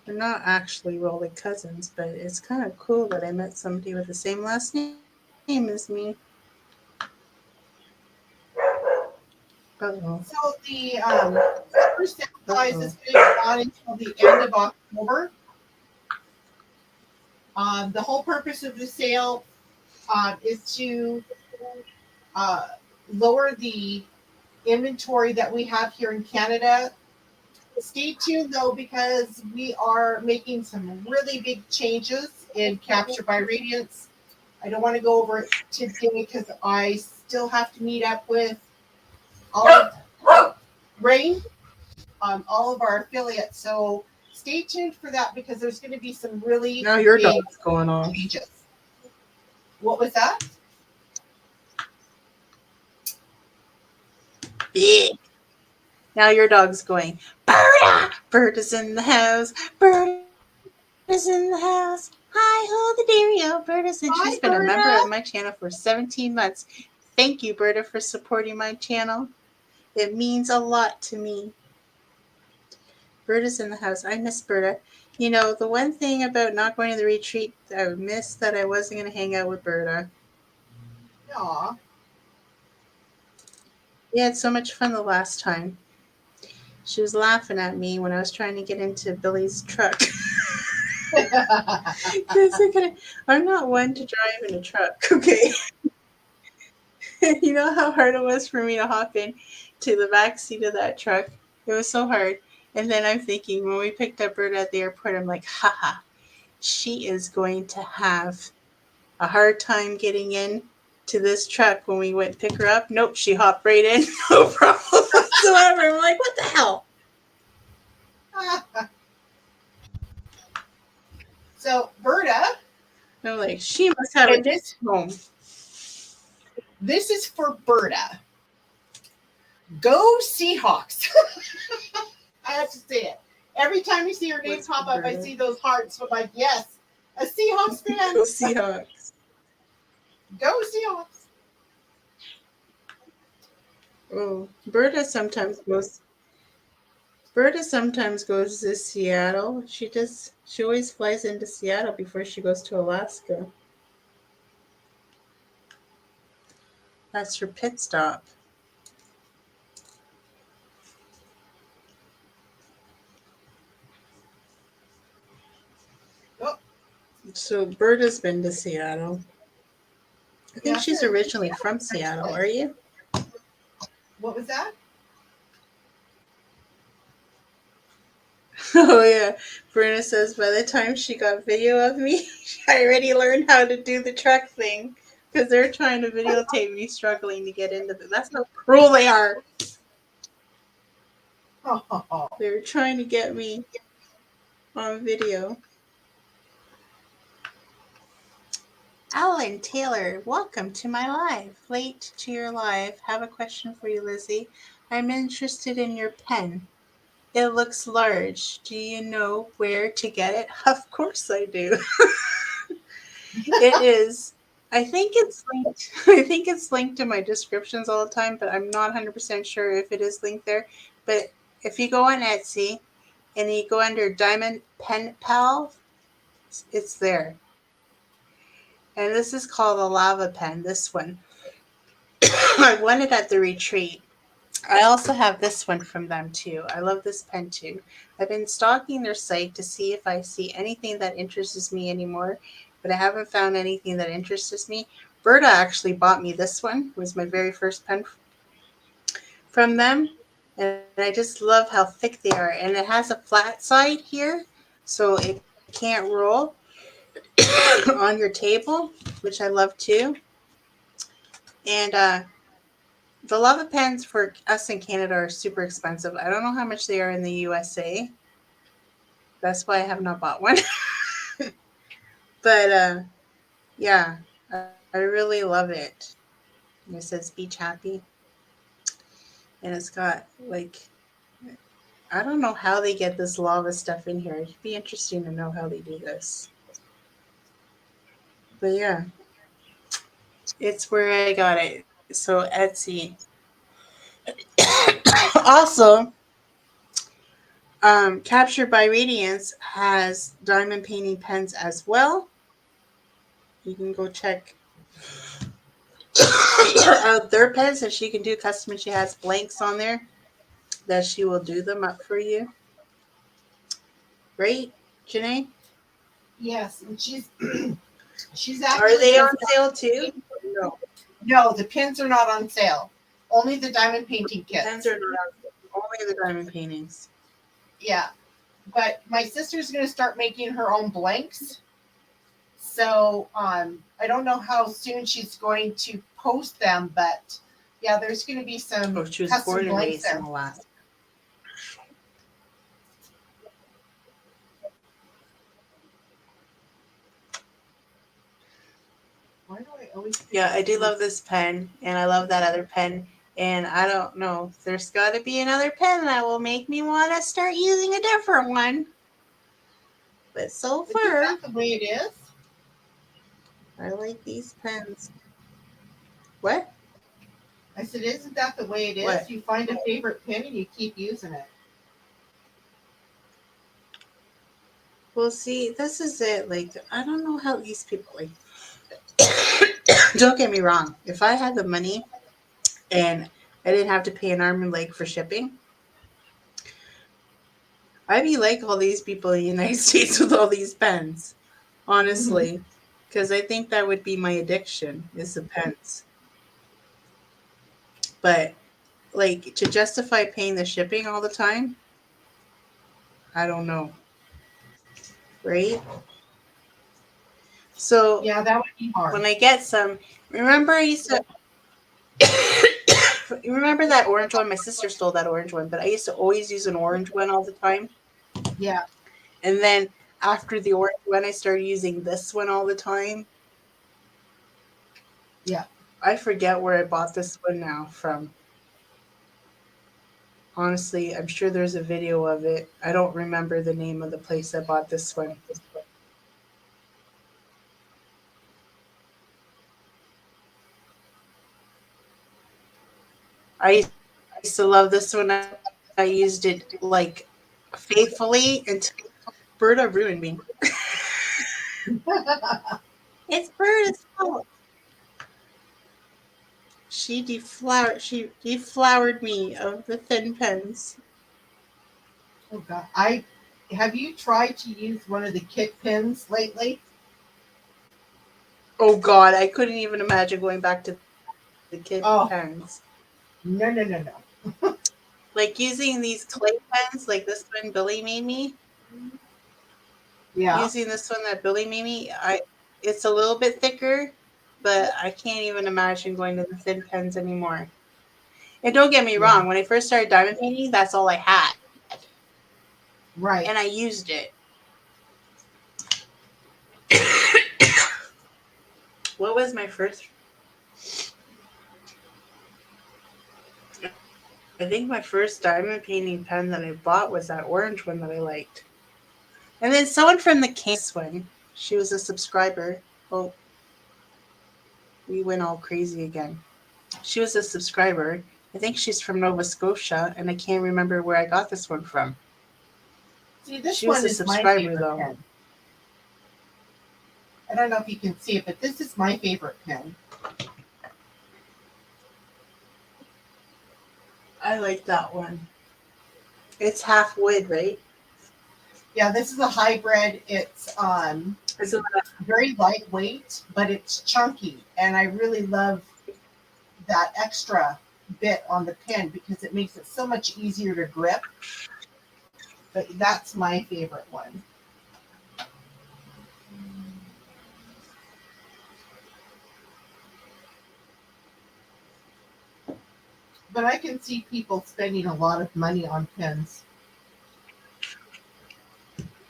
We're not actually really cousins, but it's kind of cool that I met somebody with the same last name as me. Uh-oh. So the summer supplies is going to go on until the end of October. The whole purpose of the sale is to lower the inventory that we have here in Canada. Stay tuned though, because we are making some really big changes in Capture by Radiance. I don't want to go over it today because I still have to meet up with all of Rain, all of our affiliates. So stay tuned for that because there's going to be some really Now your big dog's going on. changes. What was that? Yeah. Now your dog's going, Berta! Berta's in the house. Berta's in the house. Hi, ho, the deario. Berta's in. She's been a member of my channel for 17 months. Thank you, Berta, for supporting my channel. It means a lot to me. Berta's in the house. I miss Berta. You know, the one thing about not going to the retreat, I missed that I wasn't going to hang out with Berta. Aw. We had so much fun the last time. She was laughing at me when I was trying to get into Billy's truck. I'm not one to drive in a truck, okay? You know how hard it was for me to hop in to the back seat of that truck? It was so hard. And then I'm thinking, when we picked up Berta at the airport, I'm like, haha, she is going to have a hard time getting in to this truck when we went to pick her up. Nope, she hopped right in, no problem whatsoever. I'm like, what the hell? So Berta, I'm like, she must have and a home. this is for Berta. Go Seahawks. I have to say it. Every time you see her name What's pop up, I Berta? see those hearts. I'm like, yes, a Seahawks fan. Go Seahawks. Go Seahawks. Oh, Berta sometimes goes to Seattle. She always flies into Seattle before she goes to Alaska. That's her pit stop. Oh, So Berta's been to Seattle. I think yeah, she's good. originally from Seattle, are you? What was that? Oh yeah. Bruna says by the time she got video of me, I already learned how to do the truck thing. Because they're trying to videotape me struggling to get into it. That's how cruel they are. Oh, They're trying to get me on video. Alan Taylor, welcome to my live. Late to your live. Have a question for you, Lizzie. I'm interested in your pen. It looks large. Do you know where to get it? Of course I do. It is. I think it's linked. I think it's linked in my descriptions all the time, but I'm not 100% sure if it is linked there. But if you go on Etsy and you go under Diamond Pen Pal, it's there. And this is called a lava pen, this one. I won it at the retreat. I also have this one from them too. I love this pen too. I've been stalking their site to see if I see anything that interests me anymore, but I haven't found anything that interests me. Berta actually bought me this one. It was my very first pen from them. And I just love how thick they are. And it has a flat side here, so it can't roll on your table, which I love too. And the lava pens for us in Canada are super expensive. I don't know how much they are in the USA. That's why I have not bought one. But yeah, I really love it. And it says beach happy. And it's got like, I don't know how they get this lava stuff in here. It'd be interesting to know how they do this. But yeah, it's where I got it. So Etsy. Also, Captured by Radiance has diamond painting pens as well. You can go check out their pens that she can do custom, and she has blanks on there that she will do them up for you. Right, Jene? yes, and she's Are actually they gonna on sale too? No, No, the pins are not on sale. Only the diamond painting kits. pens are not on sale. Only the diamond paintings. Yeah. But my sister's going to start making her own blanks. So I don't know how soon she's going to post them, but yeah, there's going to be some Oh, she was custom born and blanks raised there. in Alaska. Why do I always Yeah, I do love this pen, and I love that other pen. And I don't know, there's got to be another pen that will make me want to start using a different one. But so Isn't far, that the way it is? I like these pens. What? I said, isn't that the way it is? What? You find a favorite pin and you keep using it. Well, see, this is it. Like, I don't know how these people, like, don't get me wrong. If I had the money and I didn't have to pay an arm and leg for shipping, I'd be like all these people in the United States with all these pens, Hmm. honestly, because I think that would be my addiction is the pens. But like to justify paying the shipping all the time, I don't know, right? So Yeah, that would be hard. when I get some, remember I used to. You remember that orange one? My sister stole that orange one, but I used to always use an orange one all the time. Yeah, And then after the orange one, I started using this one all the time. yeah. I forget where I bought this one now from. Honestly, I'm sure there's a video of it. I don't remember the name of the place I bought this one. I used to love this one. I used it like faithfully until Berta ruined me. It's Berta's fault. She deflowered me of the thin pens. Oh God, I have you tried to use one of the kick pins lately? Oh God, I couldn't even imagine going back to the kid Oh pens. no no no no. Like using these clay pens, like this one Billy made me. Yeah, Using this one that Billy made me, it's a little bit thicker, but I can't even imagine going to the thin pens anymore. And don't get me yeah, wrong, when I first started diamond painting, that's all I had, right. and I used it. What was my first? I think my first diamond painting pen that I bought was that orange one that I liked. And then someone from the campus one, she was a subscriber. Oh, we went all crazy again. She was a subscriber. I think she's from Nova Scotia, and I can't remember where I got this one from. See, this She was one a is my subscriber, favorite though. pen. I don't know if you can see it, but this is my favorite pen. I like that one. It's half wood, right? Yeah, this is a hybrid. It's Isn't very lightweight, but it's chunky, and I really love that extra bit on the pen because it makes it so much easier to grip. But that's my favorite one. But I can see people spending a lot of money on pens.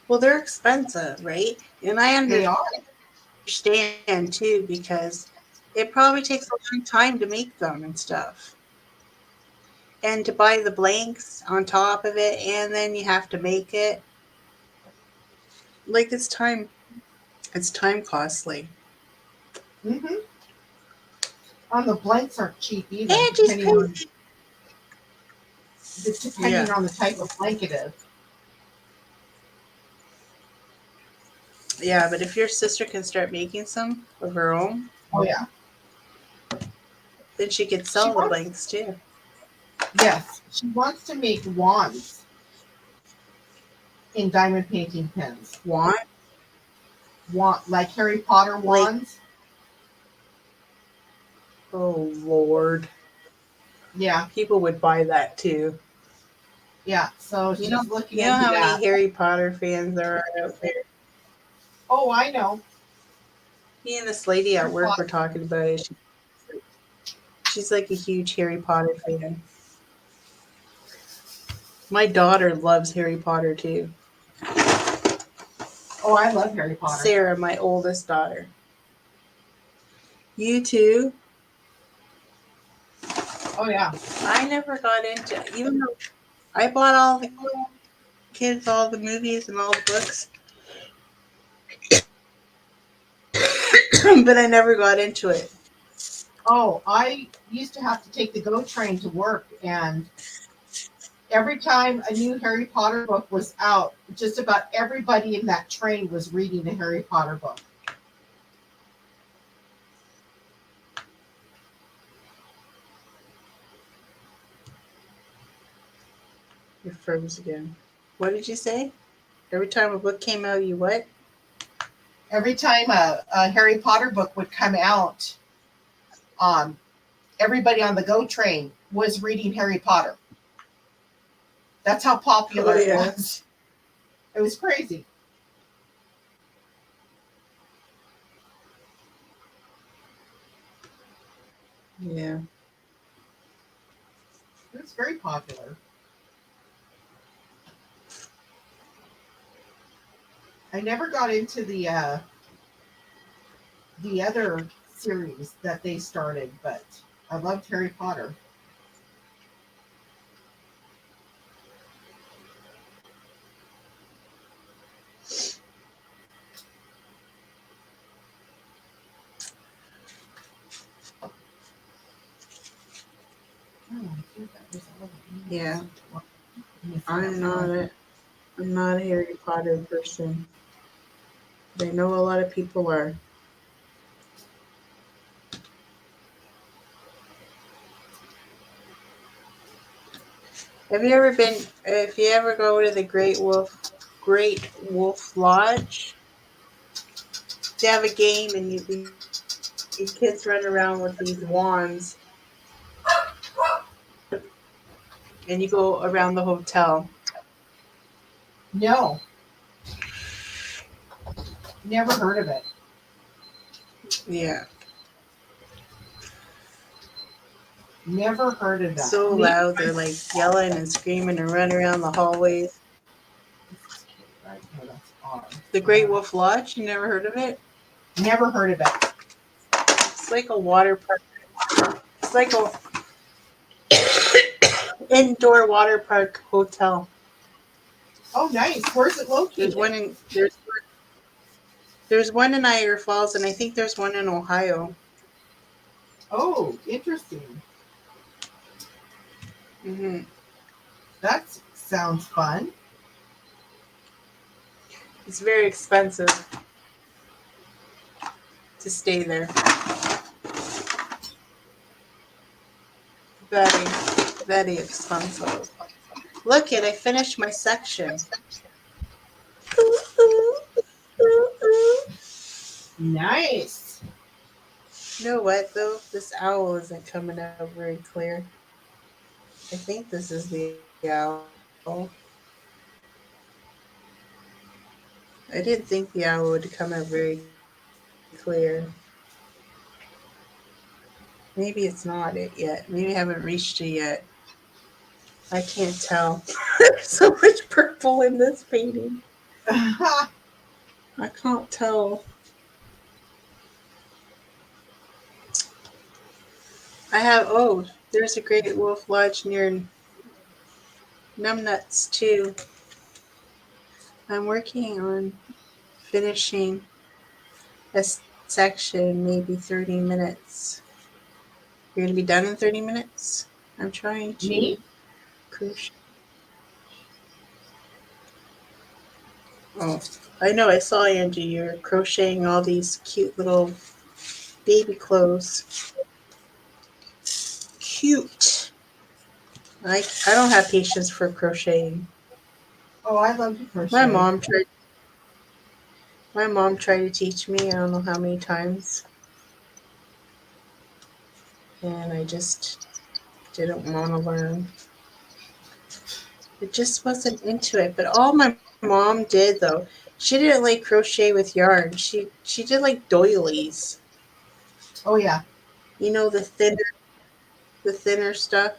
well, they're expensive, right? And I They are. understand too because it probably takes a long time to make them and stuff. And to buy the blanks on top of it, and then you have to make it. Like it's time costly. Hmm. The blanks aren't cheap either, Angie's crazy. depending Yeah. on the type of blank it is. Yeah, but if your sister can start making some of her own, Oh yeah, then she could she sell the wants. blanks too. Yes, she wants to make wands in diamond painting pens. Want? Want like Harry Potter Like, wands. oh Lord. Yeah, People would buy that too. yeah. So You know she's looking you know into how many that. Harry Potter fans there are out there? Oh, I know. Me and this lady at There's work were lots. talking about it. She's like a huge Harry Potter fan. My daughter loves Harry Potter too. Oh, I love Harry Potter. Sarah, my oldest daughter. You too? Oh yeah. I never got into even though I bought all the kids all the movies and all the books, but I never got into it. Oh, I used to have to take the GO train to work, and every time a new Harry Potter book was out, just about everybody in that train was reading a Harry Potter book. You're froze again. What did you say? Every time a book came out, you what? Every time a Harry Potter book would come out, everybody on the GO train was reading Harry Potter. That's how popular Oh, it yeah. was. It was crazy. Yeah. It was very popular. I never got into the other series that they started, but I loved Harry Potter. Oh, I think that was all the Yeah. emails. I'm not a Harry Potter person. But I know a lot of people are. Have you ever been? If you ever go to the Great Wolf Lodge, they have a game, and these kids run around with these wands, and you go around the hotel. No, never heard of it. Yeah, Never heard of that. so Maybe loud. They're like yelling and screaming and running around the hallways. right. No, that's odd. The Great Wolf Lodge. You never heard of it? Never heard of it. It's like a water park. It's like a indoor water park hotel. Oh, nice. Where's it located? There's one in Niagara Falls, and I think there's one in Ohio. Oh, interesting. Hmm. That sounds fun. It's very expensive to stay there. Very, very expensive. Look it, I finished my section. Nice. You know what though? This owl isn't coming out very clear. I think this is the owl. I didn't think the owl would come out very clear. Maybe it's not it yet. Maybe I haven't reached it yet. I can't tell. There's so much purple in this painting. I can't tell. There's a Great Wolf Lodge near Numbnuts too. I'm working on finishing a section, maybe 30 minutes. You're going to be done in 30 minutes? I'm trying to Me? crochet. Oh, I know. I saw Angie. You're crocheting all these cute little baby clothes. Cute. I don't have patience for crocheting. Oh, I love to crochet. My mom tried to teach me. I don't know how many times, and I just didn't want to learn. It just wasn't into it. But all my mom did though, she didn't like crochet with yarn. She did like doilies. Oh yeah. You know the thinner stuff.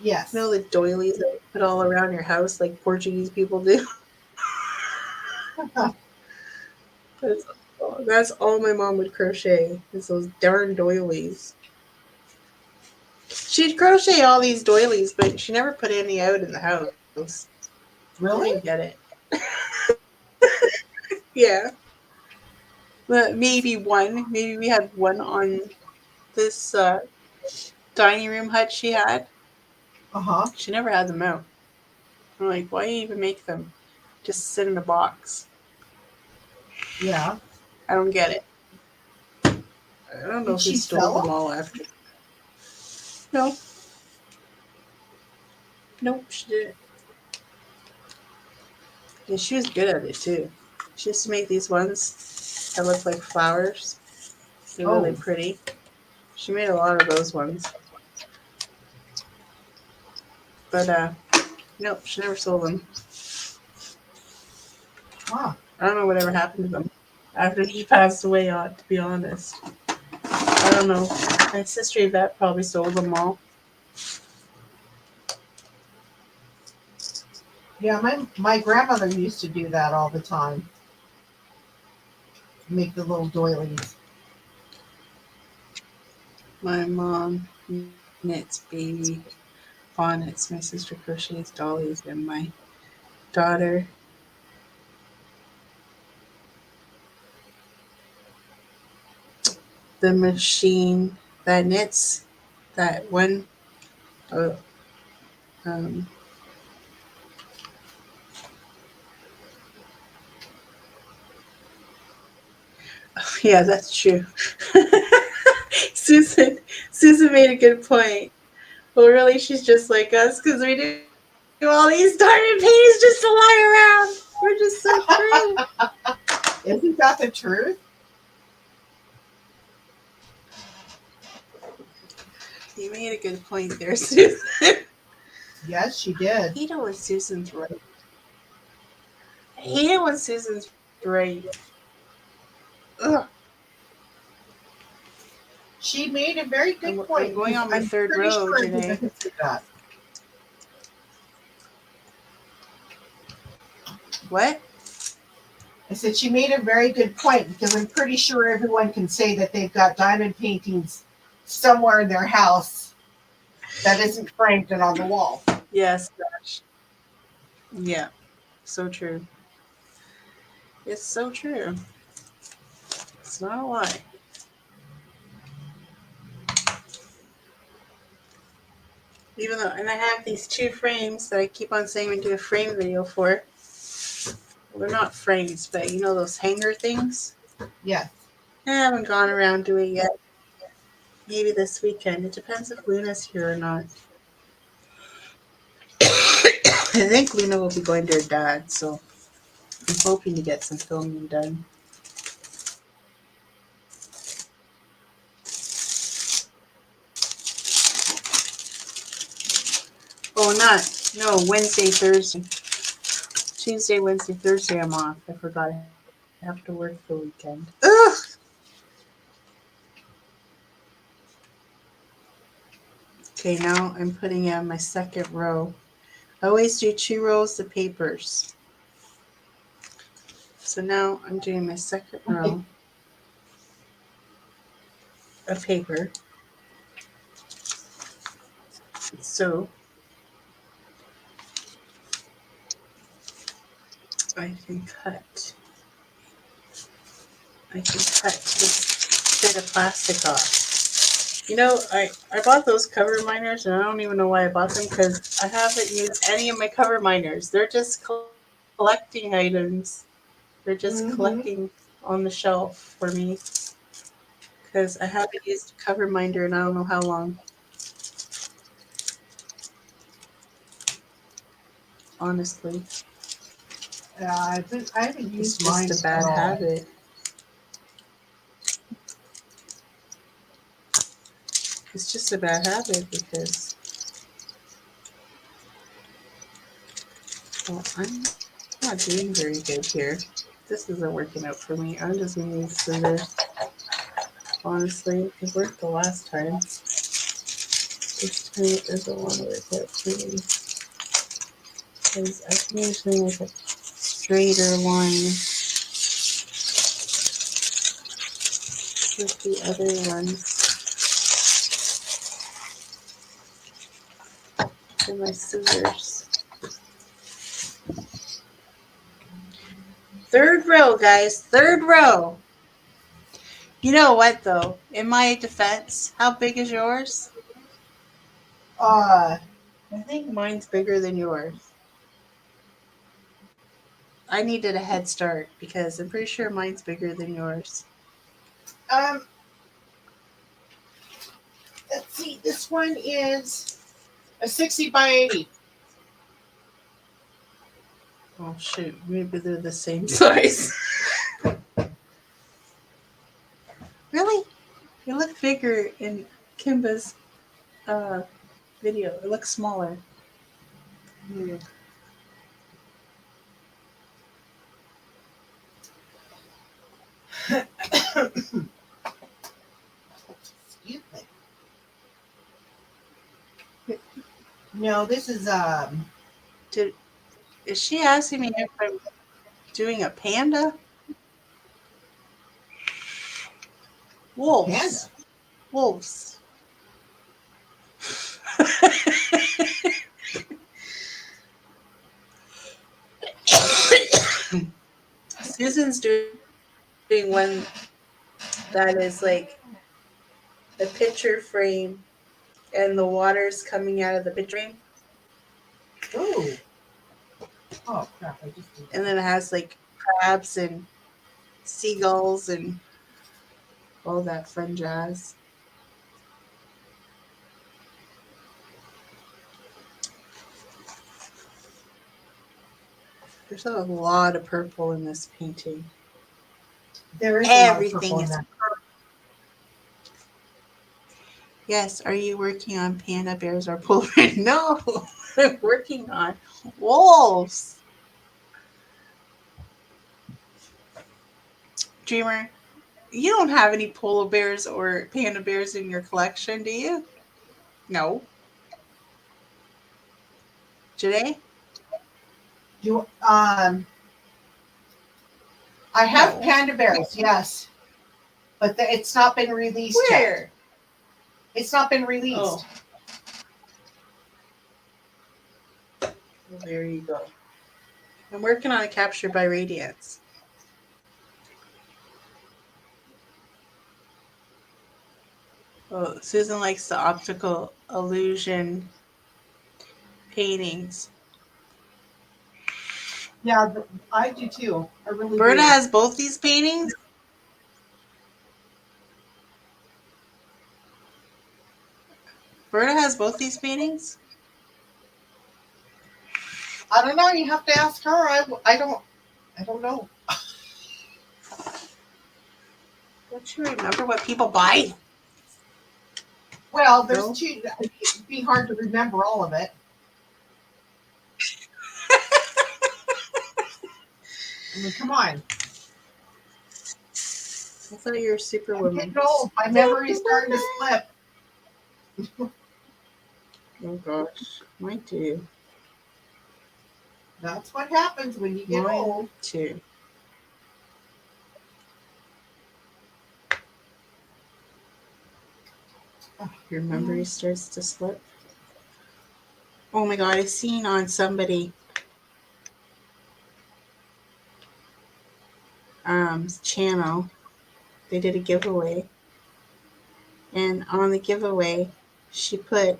Yes. You know the doilies that you put all around your house like Portuguese people do. That's all my mom would crochet is those darn doilies. She'd crochet all these doilies, but she never put any out in the house. I Really? didn't get it. Yeah. But maybe one. Maybe we had one on this dining room hut she had. Uh-huh. She never had them out. I'm like, why even make them? Just sit in a box. Yeah. I don't get it. I don't know Did if she he stole sell them them? all after. No. Nope, she didn't. Yeah, she was good at it too. She used to make these ones that look like flowers. They're really Oh, pretty. She made a lot of those ones. But nope, she never sold them. huh. I don't know whatever happened to them after she passed away, to be honest. I don't know. My sister Yvette probably sold them all. Yeah, my grandmother used to do that all the time. Make the little doilies. My mom knits baby bonnets. My sister crochets dollies, and my daughter the machine that knits that one. Uh, um, yeah, that's true. Susan, Susan made a good point. Well, really, she's just like us because we do all these darn paintings just to lie around. We're just so true. Isn't that the truth? You made a good point there, Susan. Yes, she I did. hate it when Susan's right. I hate it when Susan's right. Ugh. She made a very good I'm point going because on my I'm third pretty row, sure everyone Jene. can see that. What? I said she made a very good point because I'm pretty sure everyone can say that they've got diamond paintings somewhere in their house that isn't framed and on the wall. Yes, gosh. Yeah, so true. It's so true. It's not a lie. Even though, and I have these two frames that I keep on saying we do a frame video for. Well, they're not frames, but you know those hanger things? Yes. I haven't gone around doing it yet. Maybe this weekend. It depends if Luna's here or not. I think Luna will be going to her dad, so I'm hoping to get some filming done. Oh, no, Wednesday, Thursday. Tuesday, Wednesday, Thursday, I'm off. I forgot I have to work the weekend. Ugh! Okay, now I'm putting in my second row. I always do 2 rows of papers. So now I'm doing my second row of paper. So I can cut. This bit of plastic off. You know, I bought those cover miners, and I don't even know why I bought them because I haven't used any of my cover miners. They're just collecting items. They're just Mm-hmm. collecting on the shelf for me because I haven't used a cover minder in I don't know how long. Honestly, Yeah, I haven't it's used just mine a at bad all. habit. It's just a bad habit because, well, I'm not doing very good here. This isn't working out for me. I'm just going to use scissors. Honestly, it worked the last time. This time it doesn't want to work out for me. Because I can usually make a straighter line with the other ones with my scissors. Third row, guys. Third row. You know what, though? In my defense, how big is yours? Uh, I think mine's bigger than yours. I needed a head start because I'm pretty sure mine's bigger than yours. um, let's see. This one is a 60 by 80. Oh shoot, maybe they're the same size. Really? It looked bigger in Kimba's video. It looks smaller. Hmm. Excuse me. No, this is Is she asking me if I'm doing a panda? Wolves. panda. Wolves. Susan's doing one that is like a picture frame and the water's coming out of the picture frame. Ooh. Oh crap! I just did that. And then it has like crabs and seagulls and all that fun jazz. There's a lot of purple in this painting. There is Everything a lot of purple in is that. purple. Yes, are you working on panda bears or polar bears? No, I'm working on wolves. Dreamer, you don't have any polar bears or panda bears in your collection, do you? No. Jene? You I have No. panda bears, yes, but it's not been released yet. Where? It's not been released. Oh. Well, there you go. I'm working on a capture by radiance. Oh, Susan likes the optical illusion paintings. Yeah, I do too. I really Berta do. has both these paintings? Berta has both these paintings? I don't know. You have to ask her. I don't know. Don't you remember what people buy? Well, there's No? two. It'd be hard to remember all of it. I mean, come on. I thought you were I'm Superwoman. getting old. My memory's starting to slip. Oh gosh, mine too. That's what happens when you get old. Mine too. Your memory starts to slip. Oh my god, I seen on somebody channel, they did a giveaway. And on the giveaway, she put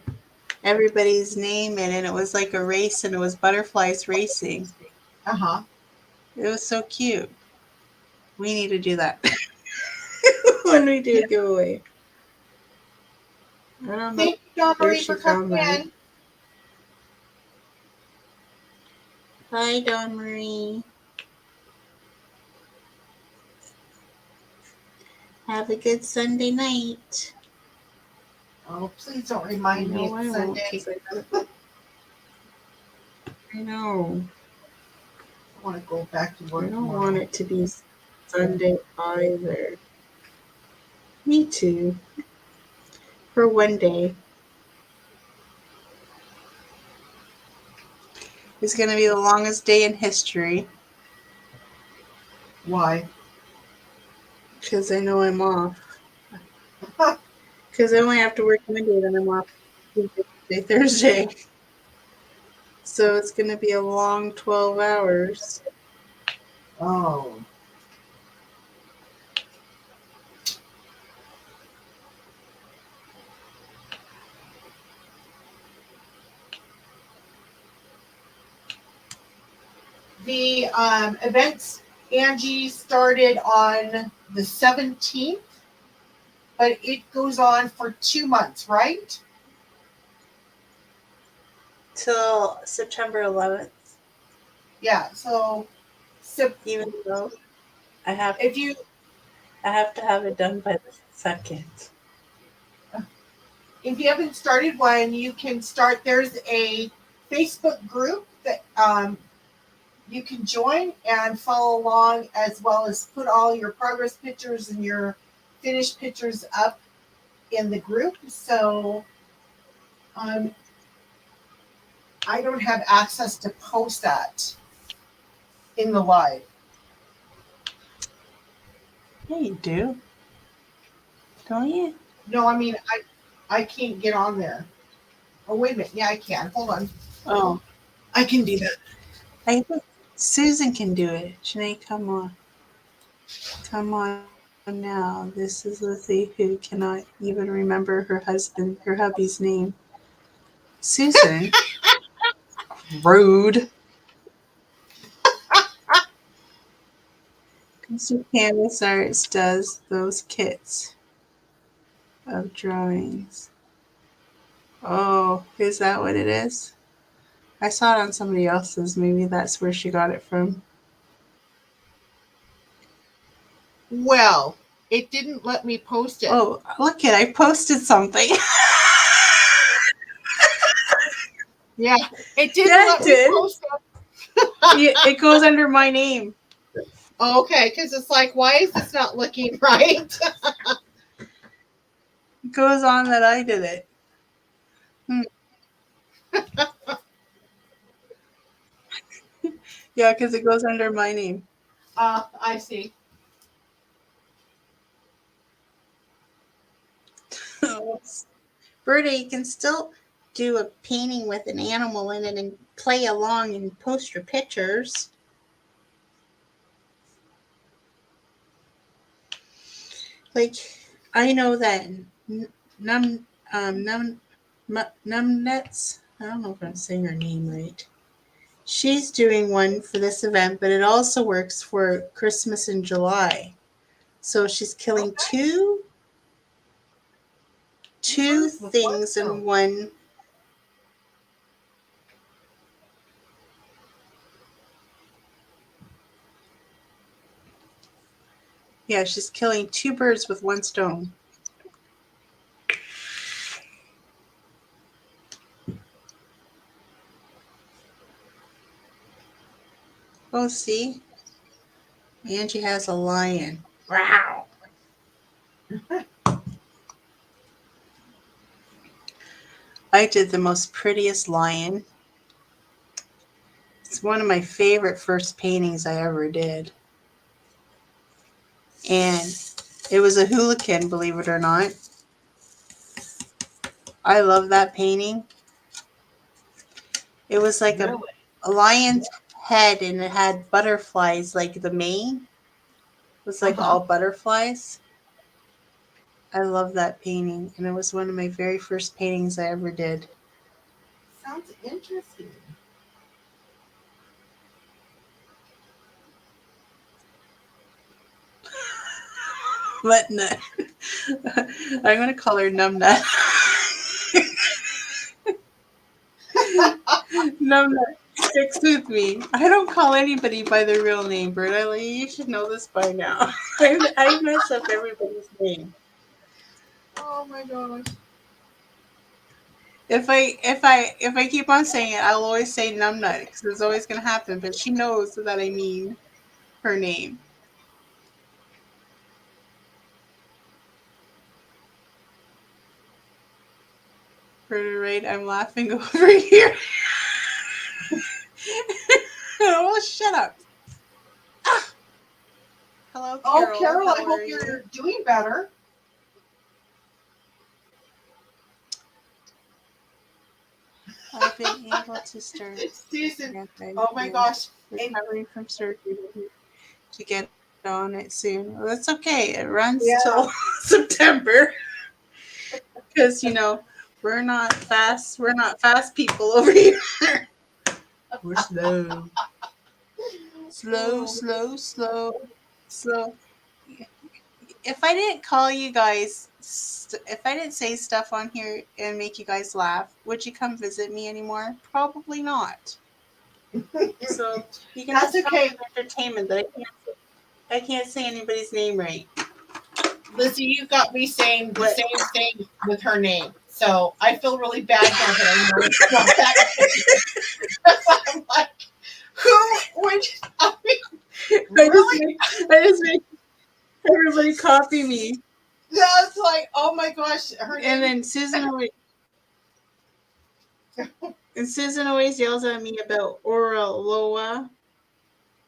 everybody's name in, and it was like a race, and it was butterflies racing. Uh-huh. It was so cute. We need to do that when we do a giveaway. I don't know Thank you, John where Marie, she for coming found that. in. Hi, Dawn Marie. Have a good Sunday night. Oh, please don't remind me No, it's I won't. Sunday. I know. I want to go back to work I don't tomorrow. want it to be Sunday either. Me too. For one day. It's going to be the longest day in history. Why? Because I know I'm off. Because I only have to work Monday, then I'm off Tuesday, Thursday. So it's going to be a long 12 hours. Oh. The events, Angie, started on the 17th, but it goes on for 2 months, right? Till September 11th. Yeah. So Even though I have if you to have it done by the 2nd. haven't started one, you can start. There's a Facebook group that you can join and follow along, as well as put all your progress pictures and your finished pictures up in the group. So um, I don't have access to post that in the live. Yeah, you do. Don't you? No, I mean I can't get on there. Oh wait a minute. Yeah, I can. Hold on. Oh, I can do that. I think Susan can do it. Jene, come on. Come on now. This is Lizzie who cannot even remember her hubby's name. Susan. Rude. Mr. Canvas Arts does those kits of drawings. Oh, is that what it is? I saw it on somebody else's. Maybe that's where she got it from. Well, it didn't let me post it. Oh, look it. I posted something. Yeah, it didn't Yeah, let it me did. post it. It goes under my name. Okay, because it's like, why is this not looking right? It goes on that I did it. Yeah, because it goes under my name. I see. Berta, you can still do a painting with an animal in it and play along and post your pictures. Like, I know that Num Numbnuts. I don't know if I'm saying her name right. She's doing one for this event, but it also works for Christmas in July. So she's killing two Birds with one things in stone. one. Yeah, she's killing two birds with one stone. Oh, see? Angie has a lion. Wow. I did the most prettiest lion. It's one of my favorite first paintings I ever did. And it was a hooligan, believe it or not. I love that painting. It was like Really? a lion's head and it had butterflies, like the mane was like Uh-huh. all butterflies. I love that painting. And it was one of my very first paintings I ever did. Sounds interesting. But nut. I'm going to call her Numbnut. Numbnut sticks with me. I don't call anybody by their real name, Bert. You should know this by now. I mess up everybody's name. Oh my gosh. If I keep on saying it, I'll always say Numbnut because it's always going to happen. But she knows that I mean her name. Right? I'm laughing over here. Oh, shut up. Ah. Hello, Oh, Carol. Carol, I How hope are you're you? doing better. I've been able to start Susan, again. oh my gosh. And Recovering from surgery to get on it soon. Well, that's okay. It runs yeah, till September because we're not fast. We're not fast people over here. We're slow, slow, oh, slow, slow, slow. If I didn't call you guys, if I didn't say stuff on here and make you guys laugh, would you come visit me anymore? Probably not. So you can That's just okay. talk about entertainment that I can't say anybody's name right. Lizzie, you got me saying the What? same thing with her name. So I feel really bad now that I know it's not that name. I'm like, who would, I mean, really? I just make everybody copy me. That's like, oh my gosh, her And name. then Susan always yells at me about Oraloa.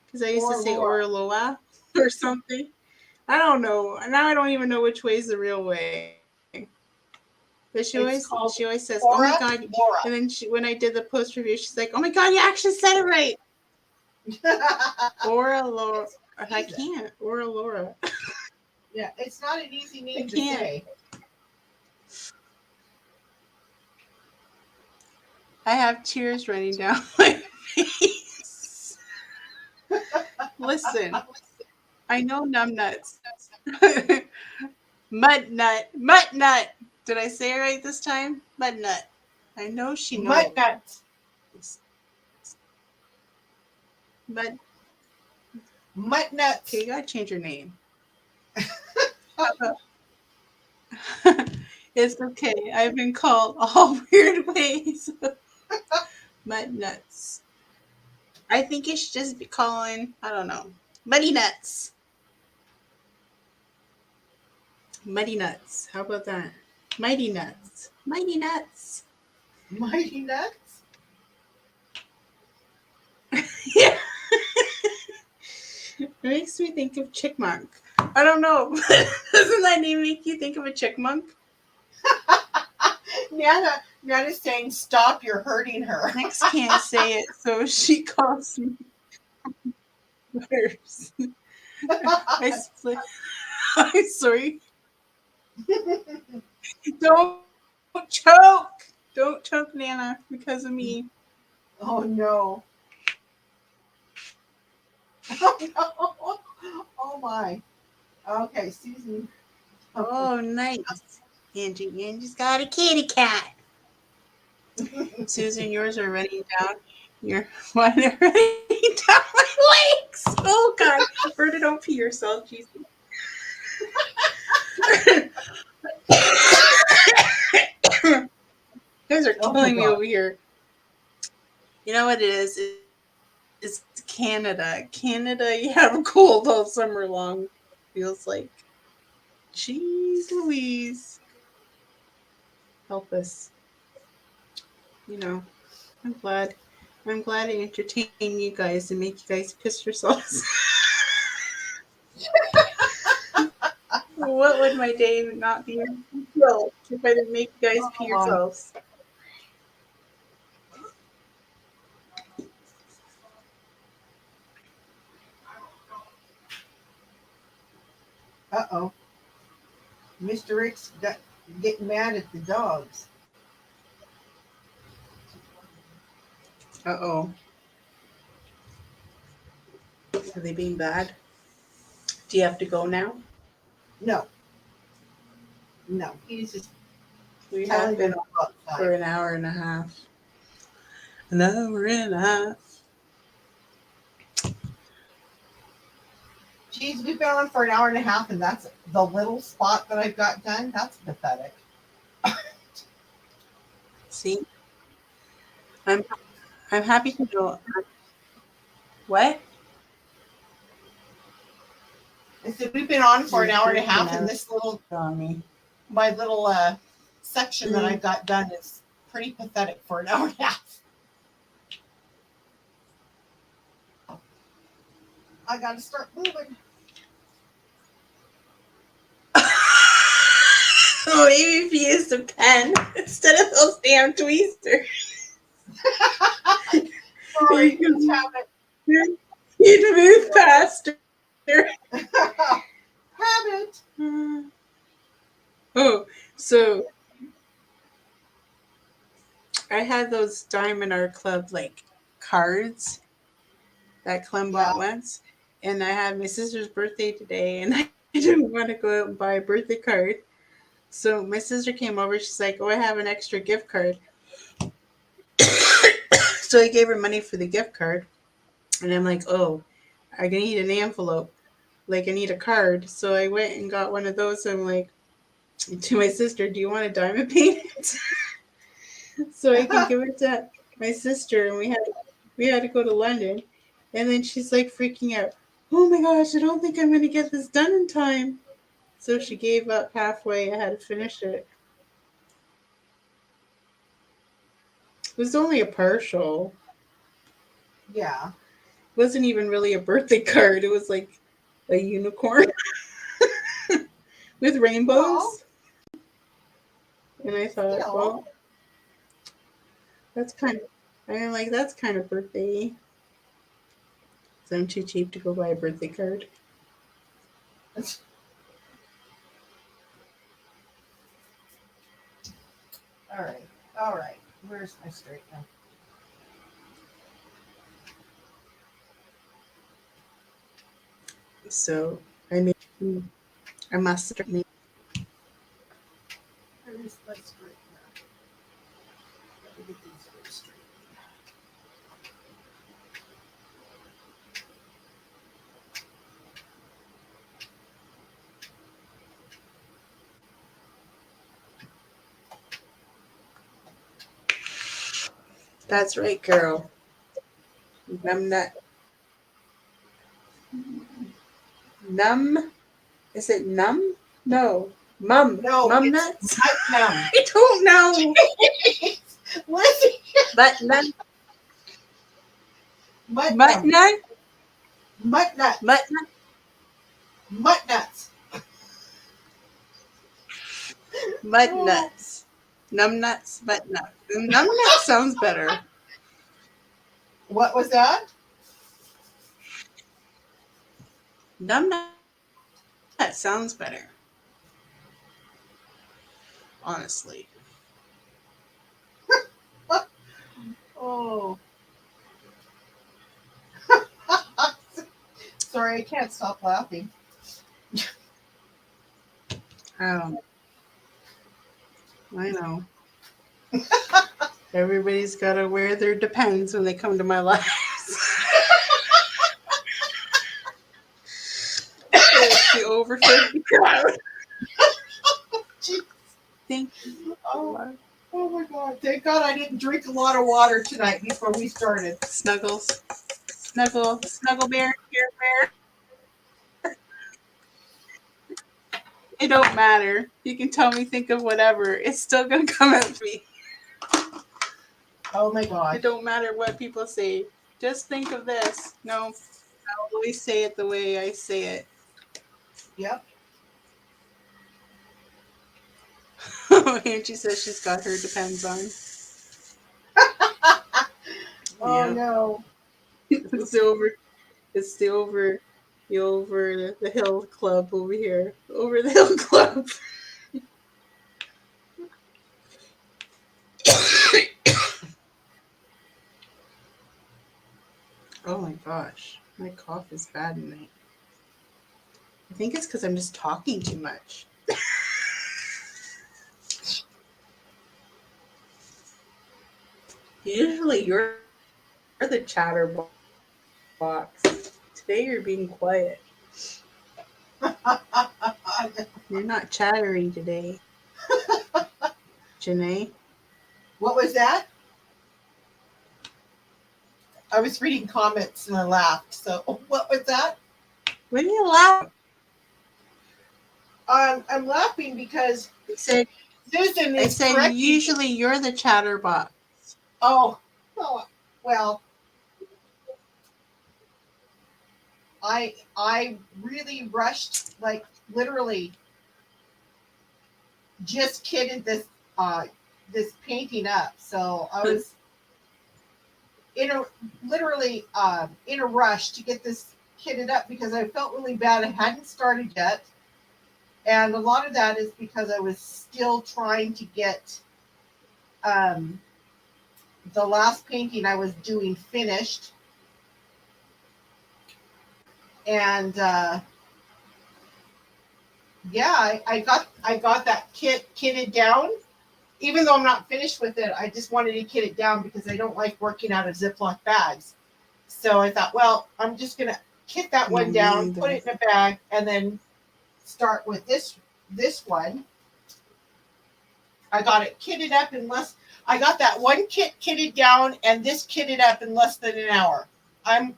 Because I used to say Oraloa or something. I don't know. Now I don't even know which way is the real way. But she always says, "Oh my god!" Laura. And then when I did the post review, she's like, "Oh my god, you actually said it right." Oralora. I can't. Oralora. Yeah, it's not an easy name I to can't. say. I have tears running down my face. Listen, I know numbnuts. Mud nut. Did I say it right this time? Mud nut. I know she knows. Mud nuts. Mud. Mud nuts. Okay, you gotta change your name. It's okay. I've been called all weird ways. Mud nuts. I think you should just be calling, I don't know, muddy nuts. Muddy nuts. How about that? Mighty nuts. Mighty nuts. Mighty nuts? Yeah. It makes me think of chickmunk. I don't know. Doesn't that name make you think of a chickmunk? Nana's saying, stop, you're hurting her. Next can't say it, so she calls me worse. I'm sorry. Don't choke. Don't choke, Nana, because of me. Oh no. Oh no. Oh my. Okay, Susan. Oh, nice. Angie's got a kitty cat. Susan, yours are running down. Mine are running down my legs. Oh God, Berta, don't pee yourself, Jesus. You guys are killing me over here. You know what it is? It's Canada. Canada, you have a cold all summer long. Feels like. Jeez Louise. Help us. You know, I'm glad I entertain you guys and make you guys piss yourselves. What would my day not be well if I didn't make you guys pee yourselves? Uh-oh. Mr. Rick's getting mad at the dogs. Uh-oh. Are they being bad? Do you have to go now? No. No, he's just We telling have been them for an hour and a half. An hour and a half. Geez, we've been on for an hour and a half, and that's the little spot that I've got done. That's pathetic. See? I'm happy to know. What? I said we've been on for an hour and a half, and this my little section that I've got done is pretty pathetic for an hour and a half. I gotta start moving. Oh, maybe if you used a pen instead of those damn tweezers. Sorry, just have it. You'd move faster. Habit. Oh, so I had those Diamond Art Club like cards that Clem bought once, and I had my sister's birthday today, and I didn't want to go out and buy a birthday card. So my sister came over. She's like, "Oh, I have an extra gift card." So So I gave her money for the gift card, and I'm like, oh, I need an envelope. Like, I need a card. So I went and got one of those. I'm like, to my sister, do you want a diamond paint? So I can give it to my sister. And we had to go to London. And then she's like freaking out. Oh my gosh, I don't think I'm going to get this done in time. So she gave up halfway. I had to finish it. It was only a partial. Yeah. It wasn't even really a birthday card. It was like a unicorn with rainbows. Well, And I thought, still. well, that's kind of birthday. So I'm too cheap to go buy a birthday card. All right. All right. Where's my straightener? So I made a mustard. Where's my straightener? Let me get these very straight. That's right, girl. Numb nut. Numb? Is it numb? No. Mum. No, Mum it's nuts? nut I don't know. What is it? Butt nut? Mutt Mutt nut? Mutt nuts. Mutt nut? Mutt nuts. Mud Oh. nuts. Numb nuts? Butt nuts. Numb nuts sounds better. What was that? Numb nut sounds better. Honestly. Oh. Sorry, I can't stop laughing. I know. Everybody's got to wear their depends when they come to my lives. It's the overfed crowd. Jeez. Thank you. Oh my God. Thank God I didn't drink a lot of water tonight before we started. Snuggles. Snuggle bear, care bear. It don't matter. You can tell me think of whatever. It's still gonna come out of me. Oh my God. It don't matter what people say. Just think of this. No, I always say it the way I say it. Yep. Angie says she's got her depends on. Oh Yeah. no. It's the over the hill club over here. Over the hill club. Oh my gosh. My cough is bad tonight. I think it's because I'm just talking too much. Usually you're the chatterbox. Today you're being quiet. You're not chattery today. Jene? What was that? I was reading comments and I laughed. So what was that? When you laugh? I'm laughing because I Susan is said correcting. usually you're the chatterbox. Oh, well. I really rushed, like literally just kitted this painting up. So I was in a rush to get this kitted up because I felt really bad. I hadn't started yet. And a lot of that is because I was still trying to get the last painting I was doing finished. And yeah, I got that kitted down even though I'm not finished with it, I just wanted to kit it down because I don't like working out of Ziploc bags. So I thought, well, I'm just going to kit that No, one me down, either. put it in a bag, and then start with this one. I got it kitted up in less. I got that one kit kitted down and this kitted up in less than an hour. I'm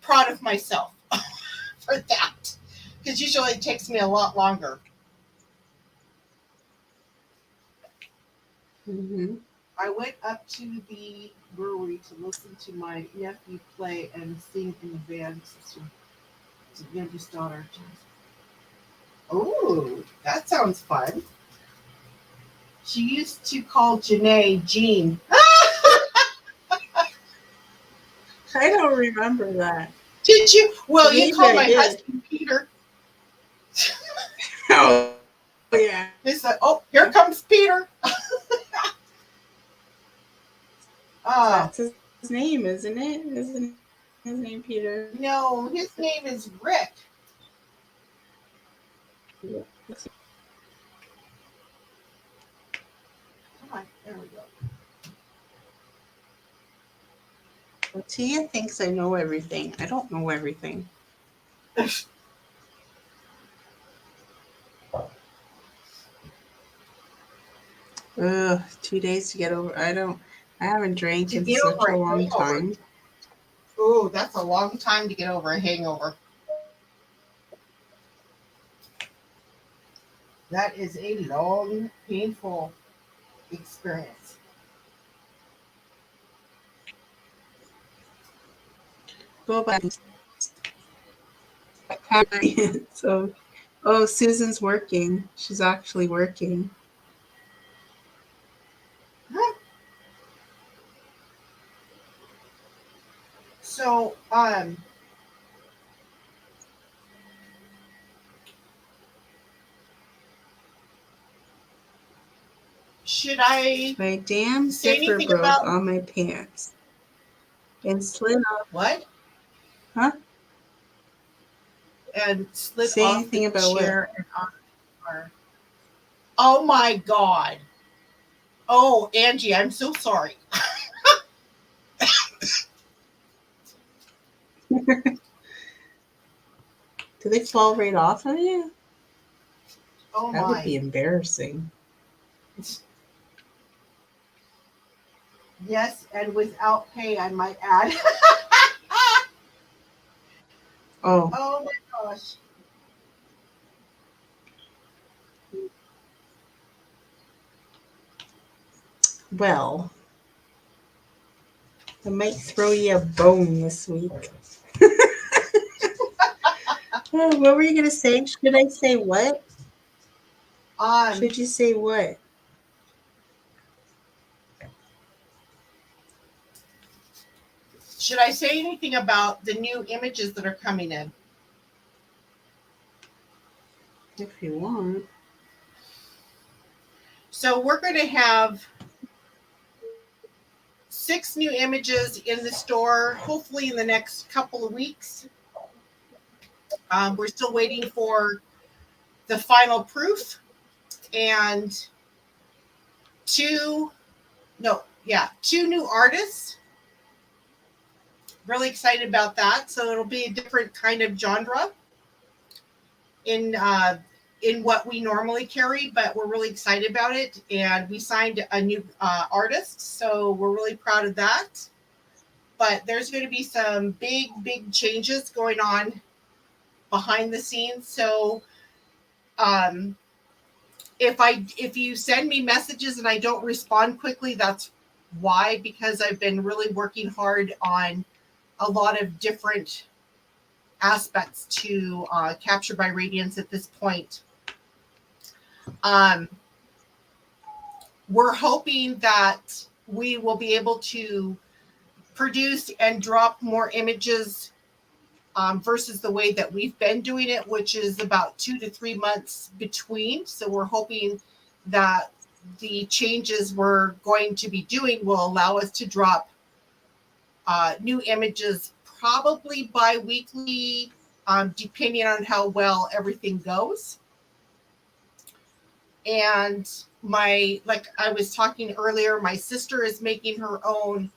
proud of myself for that, because usually it takes me a lot longer. Mm-hmm. I went up to the brewery to listen to my nephew play and sing in the band. It's the youngest daughter. Oh, that sounds fun. She used to call Jene Jean. I don't remember that. Did you? Well, you Maybe called I my did. husband Peter. Oh, yeah. They said, "Oh, here comes Peter." That's his name, isn't it? Isn't his name Peter? No, his name is Rick. Yeah. Come on, there we go. Well, Tia thinks I know everything. I don't know everything. Ugh, 2 days to get over. I haven't drank To in get such over a a long hangover. time. Oh, that's a long time to get over a hangover. That is a long, painful experience. Go back. So, oh, Susan's working. She's actually working. Huh. So, should I My damn say zipper anything broke about on my pants and slid off. what? Huh? And slid Say off the anything about what? chair and on the car. Oh my God. Oh, Angie, I'm so sorry. Do they fall right off of you? Oh That would be my. embarrassing. Yes, and without pay, I might add. Oh, Oh my gosh. well, I might throw you a bone this week. Oh, what were you going to say? Should I say what? Um, Should you say what? should I say anything about the new images that are coming in? If you want. So we're going to have 6 new images in the store, hopefully in the next couple of weeks. We're still waiting for the final proof, and 2 new artists. Really excited about that. So it'll be a different kind of genre in what we normally carry, but we're really excited about it. And we signed a new artist, so we're really proud of that. But there's going to be some big changes going on behind the scenes. So if you send me messages and I don't respond quickly, that's why, because I've been really working hard on a lot of different aspects to Capture by Radiance at this point. We're hoping that we will be able to produce and drop more images versus the way that we've been doing it, which is about 2 to 3 months between. So we're hoping that the changes we're going to be doing will allow us to drop new images probably bi-weekly, depending on how well everything goes. And like I was talking earlier, my sister is making her own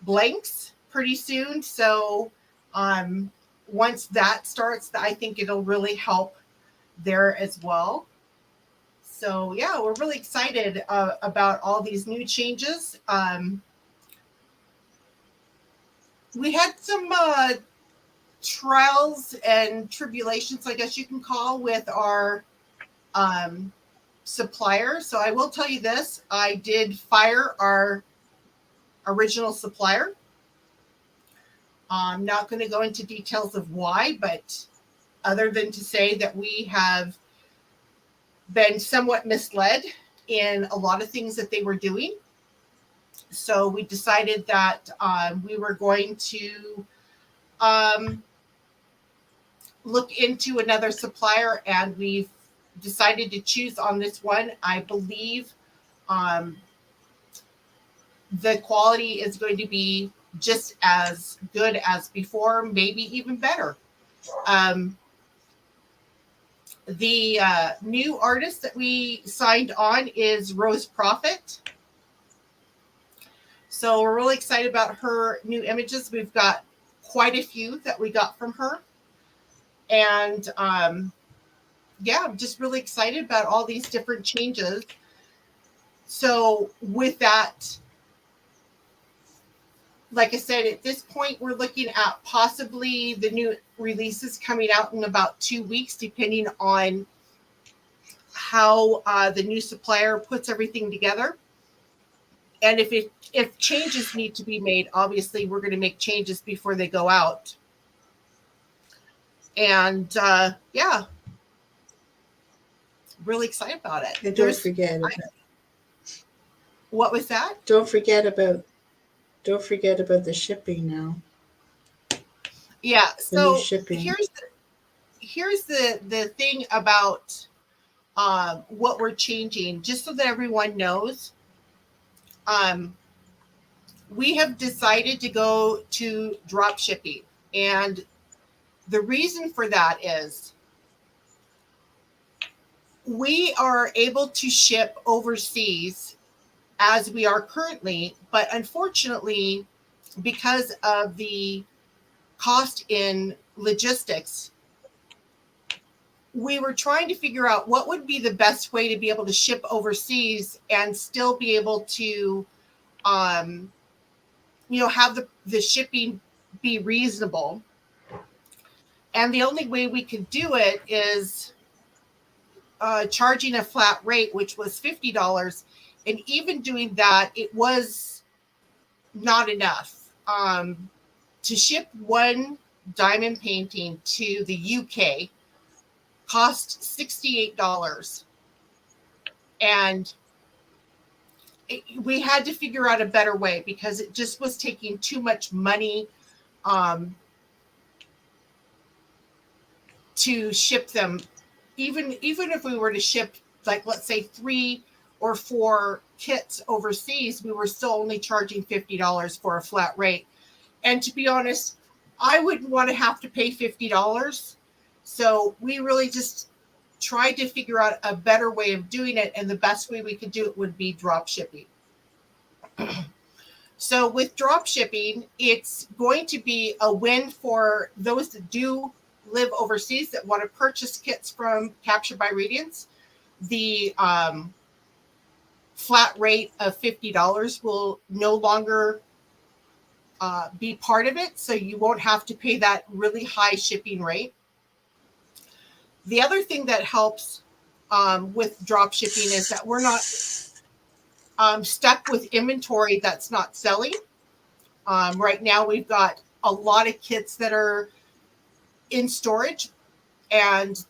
blanks pretty soon. So once that starts, I think it'll really help there as well. So yeah, we're really excited about all these new changes. We had some trials and tribulations, I guess you can call, with our supplier. So I will tell you this, I did fire our original supplier. I'm not going to go into details of why, but other than to say that we have been somewhat misled in a lot of things that they were doing. So we decided that we were going to look into another supplier, and we've decided to choose on this one. I believe the quality is going to be just as good as before, maybe even better. The new artist that we signed on is Rose Prophet. So we're really excited about her new images. We've got quite a few that we got from her. And yeah, I'm just really excited about all these different changes. So with that, like I said, at this point, we're looking at possibly the new releases coming out in about 2 weeks, depending on how the new supplier puts everything together. And if changes need to be made, obviously we're going to make changes before they go out. And yeah, really excited about it. And don't forget about what was that? Don't forget about the shipping now. Yeah. The new So shipping. here's the thing about what we're changing, just so that everyone knows. We have decided to go to drop shipping, and the reason for that is we are able to ship overseas as we are currently, but unfortunately, because of the cost in logistics, we were trying to figure out what would be the best way to be able to ship overseas and still be able to, have the shipping be reasonable. And the only way we could do it is charging a flat rate, which was $50. And even doing that, it was not enough. To ship one diamond painting to the UK cost $68. And we had to figure out a better way because it just was taking too much money to ship them. Even if we were to ship, like, let's say 3 or 4 kits overseas, we were still only charging $50 for a flat rate. And to be honest, I wouldn't want to have to pay $50. So we really just tried to figure out a better way of doing it. And the best way we could do it would be drop shipping. So with drop shipping, it's going to be a win for those that do live overseas that want to purchase kits from Captured by Radiance. The flat rate of $50 will no longer be part of it, so you won't have to pay that really high shipping rate. The other thing that helps with drop shipping is that we're not stuck with inventory that's not selling. Right now, we've got a lot of kits that are in storage, and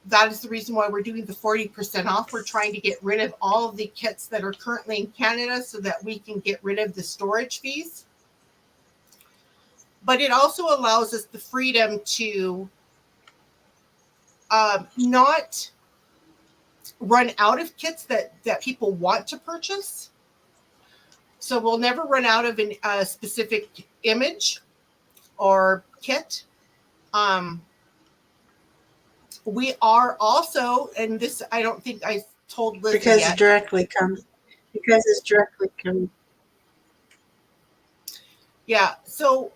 that is the reason why we're doing the 40% off. We're trying to get rid of all of the kits that are currently in Canada so that we can get rid of the storage fees. But it also allows us the freedom to not run out of kits that people want to purchase. So we'll never run out of a specific image or kit. We are also, and this I don't think I told Lizzie Because yet. it's directly come. Yeah. So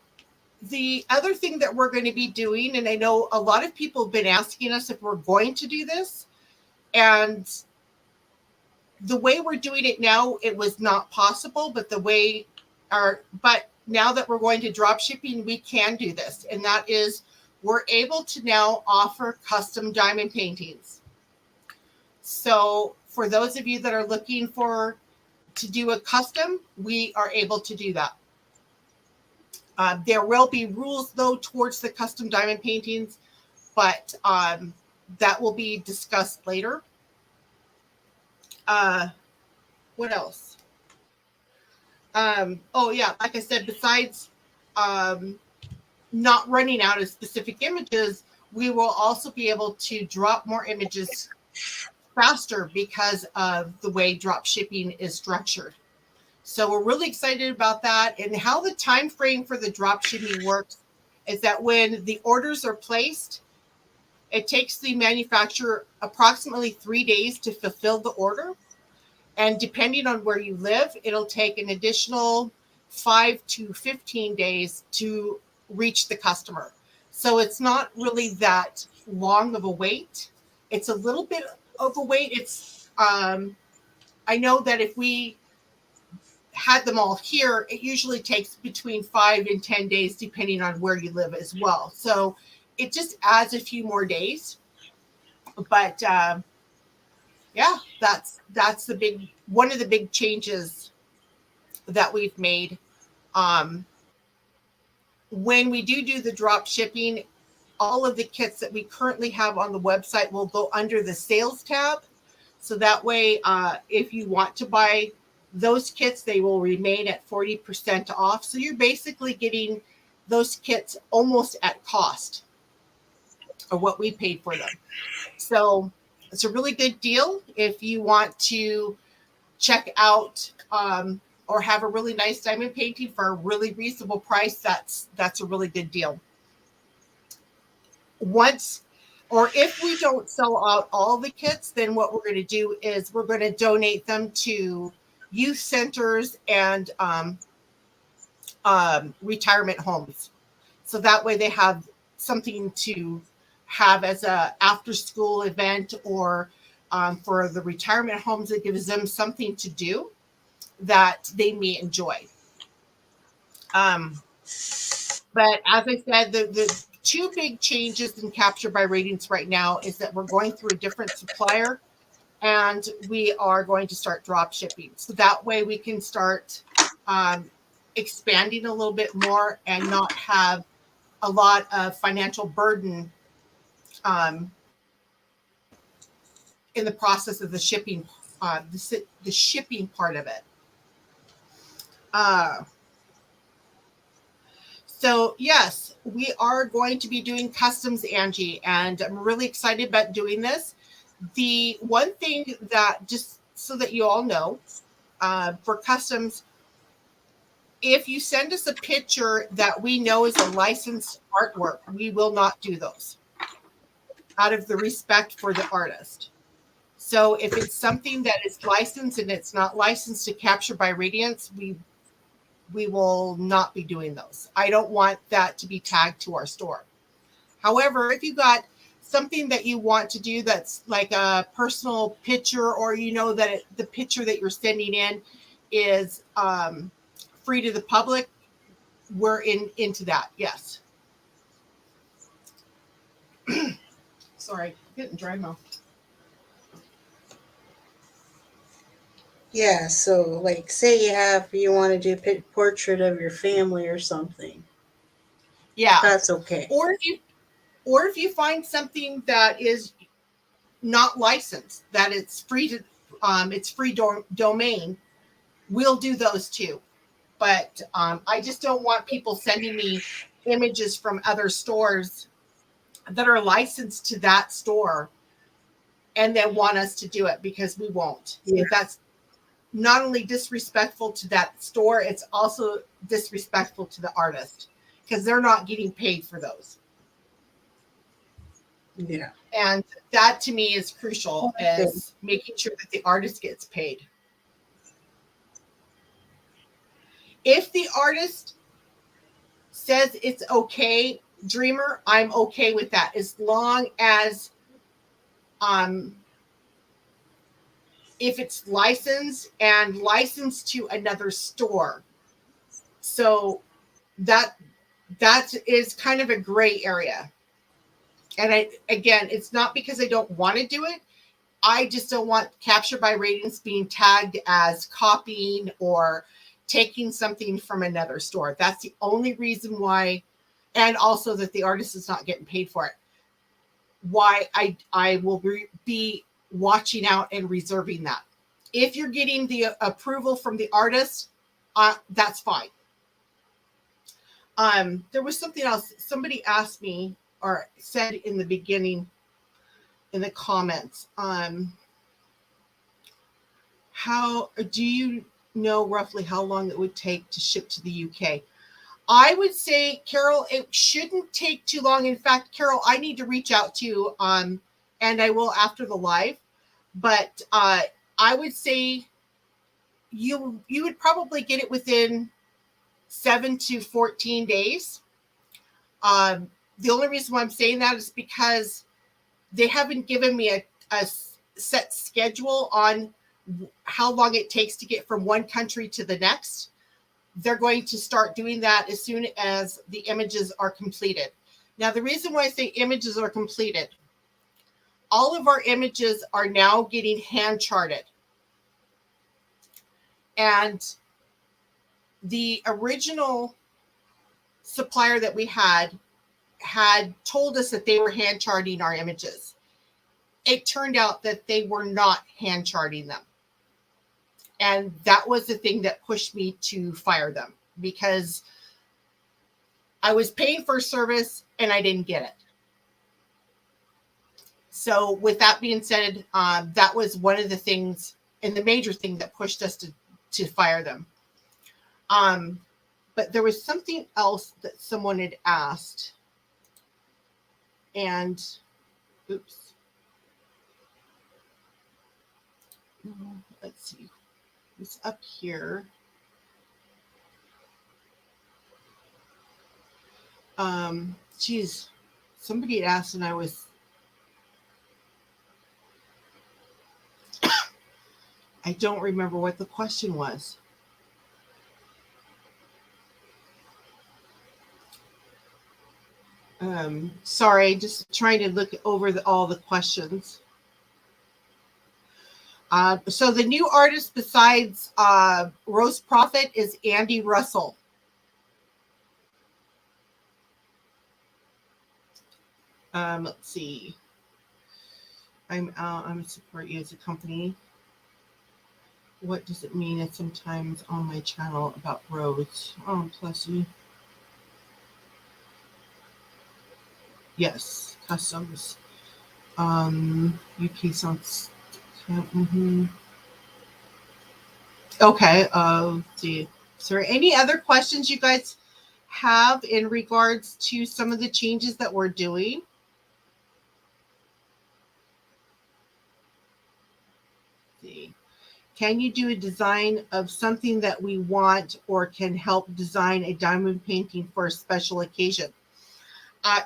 the other thing that we're going to be doing, and I know a lot of people have been asking us if we're going to do this, and the way we're doing it now, it was not possible, but but now that we're going to drop shipping, we can do this. And that is, we're able to now offer custom diamond paintings. So for those of you that are looking to do a custom, we are able to do that. There will be rules though towards the custom diamond paintings, but that will be discussed later. What else? Oh yeah, like I said, besides not running out of specific images, we will also be able to drop more images faster because of the way drop shipping is structured. So we're really excited about that. And how the time frame for the drop shipping works is that when the orders are placed, it takes the manufacturer approximately 3 days to fulfill the order. And depending on where you live, it'll take an additional 5 to 15 days to reach the customer. So it's not really that long of a wait. It's a little bit of a wait. I know that if we had them all here, it usually takes between 5 and 10 days, depending on where you live as well. So it just adds a few more days. But yeah, that's one of the big changes that we've made. When we do the drop shipping, all of the kits that we currently have on the website will go under the sales tab. So that way, if you want to buy those kits, they will remain at 40% off. So you're basically getting those kits almost at cost or what we paid for them. So it's a really good deal if you want to check out or have a really nice diamond painting for a really reasonable price. That's a really good deal. If we don't sell out all the kits, then what we're going to do is we're going to donate them to youth centers and retirement homes. So that way they have something to have as a after school event, or for the retirement homes, it gives them something to do that they may enjoy. But as I said, the two big changes in Capture by Radiance right now is that we're going through a different supplier, and we are going to start drop shipping. So that way we can start expanding a little bit more and not have a lot of financial burden in the process of the shipping, the shipping part of it. So yes, we are going to be doing customs, Angie, and I'm really excited about doing this. The one thing that, just so that you all know, for customs, if you send us a picture that we know is a licensed artwork, we will not do those out of the respect for the artist. So if it's something that is licensed and it's not licensed to Capture by Radiance, we will not be doing those. I don't want that to be tagged to our store. However, if you got something that you want to do that's like a personal picture, or you know that the picture that you're sending in is free to the public, we're into that. Yes. Sorry, getting dry mouth. Yeah, so like say you want to do a portrait of your family or something. Yeah. That's okay. Or if you find something that is not licensed, that it's free to it's free domain, we'll do those too. But I just don't want people sending me images from other stores that are licensed to that store and then want us to do it, because we won't. Yeah. If that's not only disrespectful to that store, it's also disrespectful to the artist, because they're not getting paid for those. Yeah. And that to me is crucial, Okay. is making sure that the artist gets paid. If the artist says it's okay, Dreamer, I'm okay with that, as long as if it's licensed and licensed to another store. So that is kind of a gray area. And again, it's not because I don't want to do it. I just don't want capture by ratings being tagged as copying or taking something from another store. That's the only reason why, and also that the artist is not getting paid for it. Why I will be watching out and reserving that. If you're getting the approval from the artist, that's fine. There was something else. Somebody asked me or said in the beginning in the comments, how do you know roughly how long it would take to ship to the UK? I would say, Carol, it shouldn't take too long. In fact, Carol, I need to reach out to you, and I will after the live. But I would say you would probably get it within 7 to 14 days. The only reason why I'm saying that is because they haven't given me a set schedule on how long it takes to get from one country to the next. They're going to start doing that as soon as the images are completed. Now, the reason why I say images are completed, all of our images are now getting hand charted. And the original supplier that we had told us that they were hand charting our images. It turned out that they were not hand charting them. And that was the thing that pushed me to fire them, because I was paying for service and I didn't get it. So with that being said, that was one of the things, and the major thing that pushed us to fire them. But there was something else that someone had asked. And, oops. Let's see. It's up here. Geez, somebody had asked, and I was. I don't remember what the question was. Sorry, just trying to look over all the questions. So the new artist besides Rose Prophet is Andy Russell. Let's see. I'm support you as a company. What does it mean? It's sometimes on my channel about Rose. Oh, plus you. Yes, customs. UK sounds. Mm-hmm. Okay. Let's see. Is there any other questions you guys have in regards to some of the changes that we're doing? Let's see. Can you do a design of something that we want, or can help design a diamond painting for a special occasion?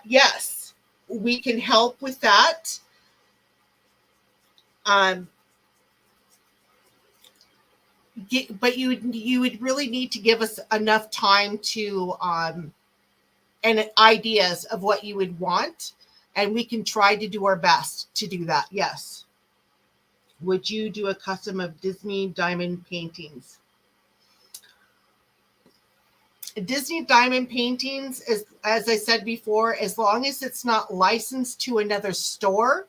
Yes, we can help with that. But you would really need to give us enough time to and ideas of what you would want, and we can try to do our best to do that. Yes. Would you do a custom of Disney diamond paintings? Disney diamond paintings, is, as I said before, as long as it's not licensed to another store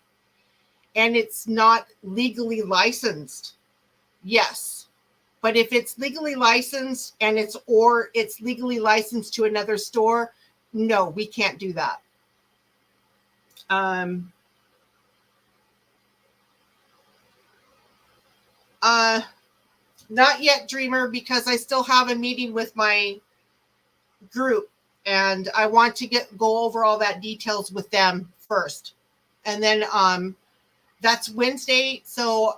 and it's not legally licensed, yes. But if it's legally licensed and it's legally licensed to another store, no, we can't do that. Not yet, Dreamer, because I still have a meeting with my group and I want to go over all that details with them first. And then that's Wednesday. So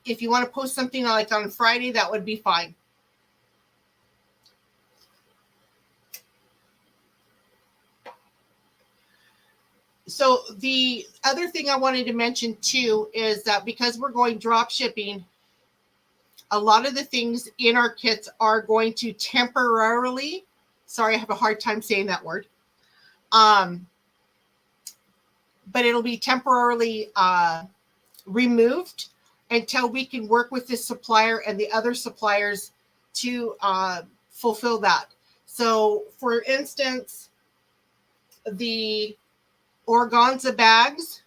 if you want to post something like on Friday, that would be fine. So the other thing I wanted to mention too is that because we're going drop shipping, a lot of the things in our kits are going to temporarily, sorry, I have a hard time saying that word. But it'll be temporarily removed until we can work with this supplier and the other suppliers to fulfill that. So for instance, the organza bags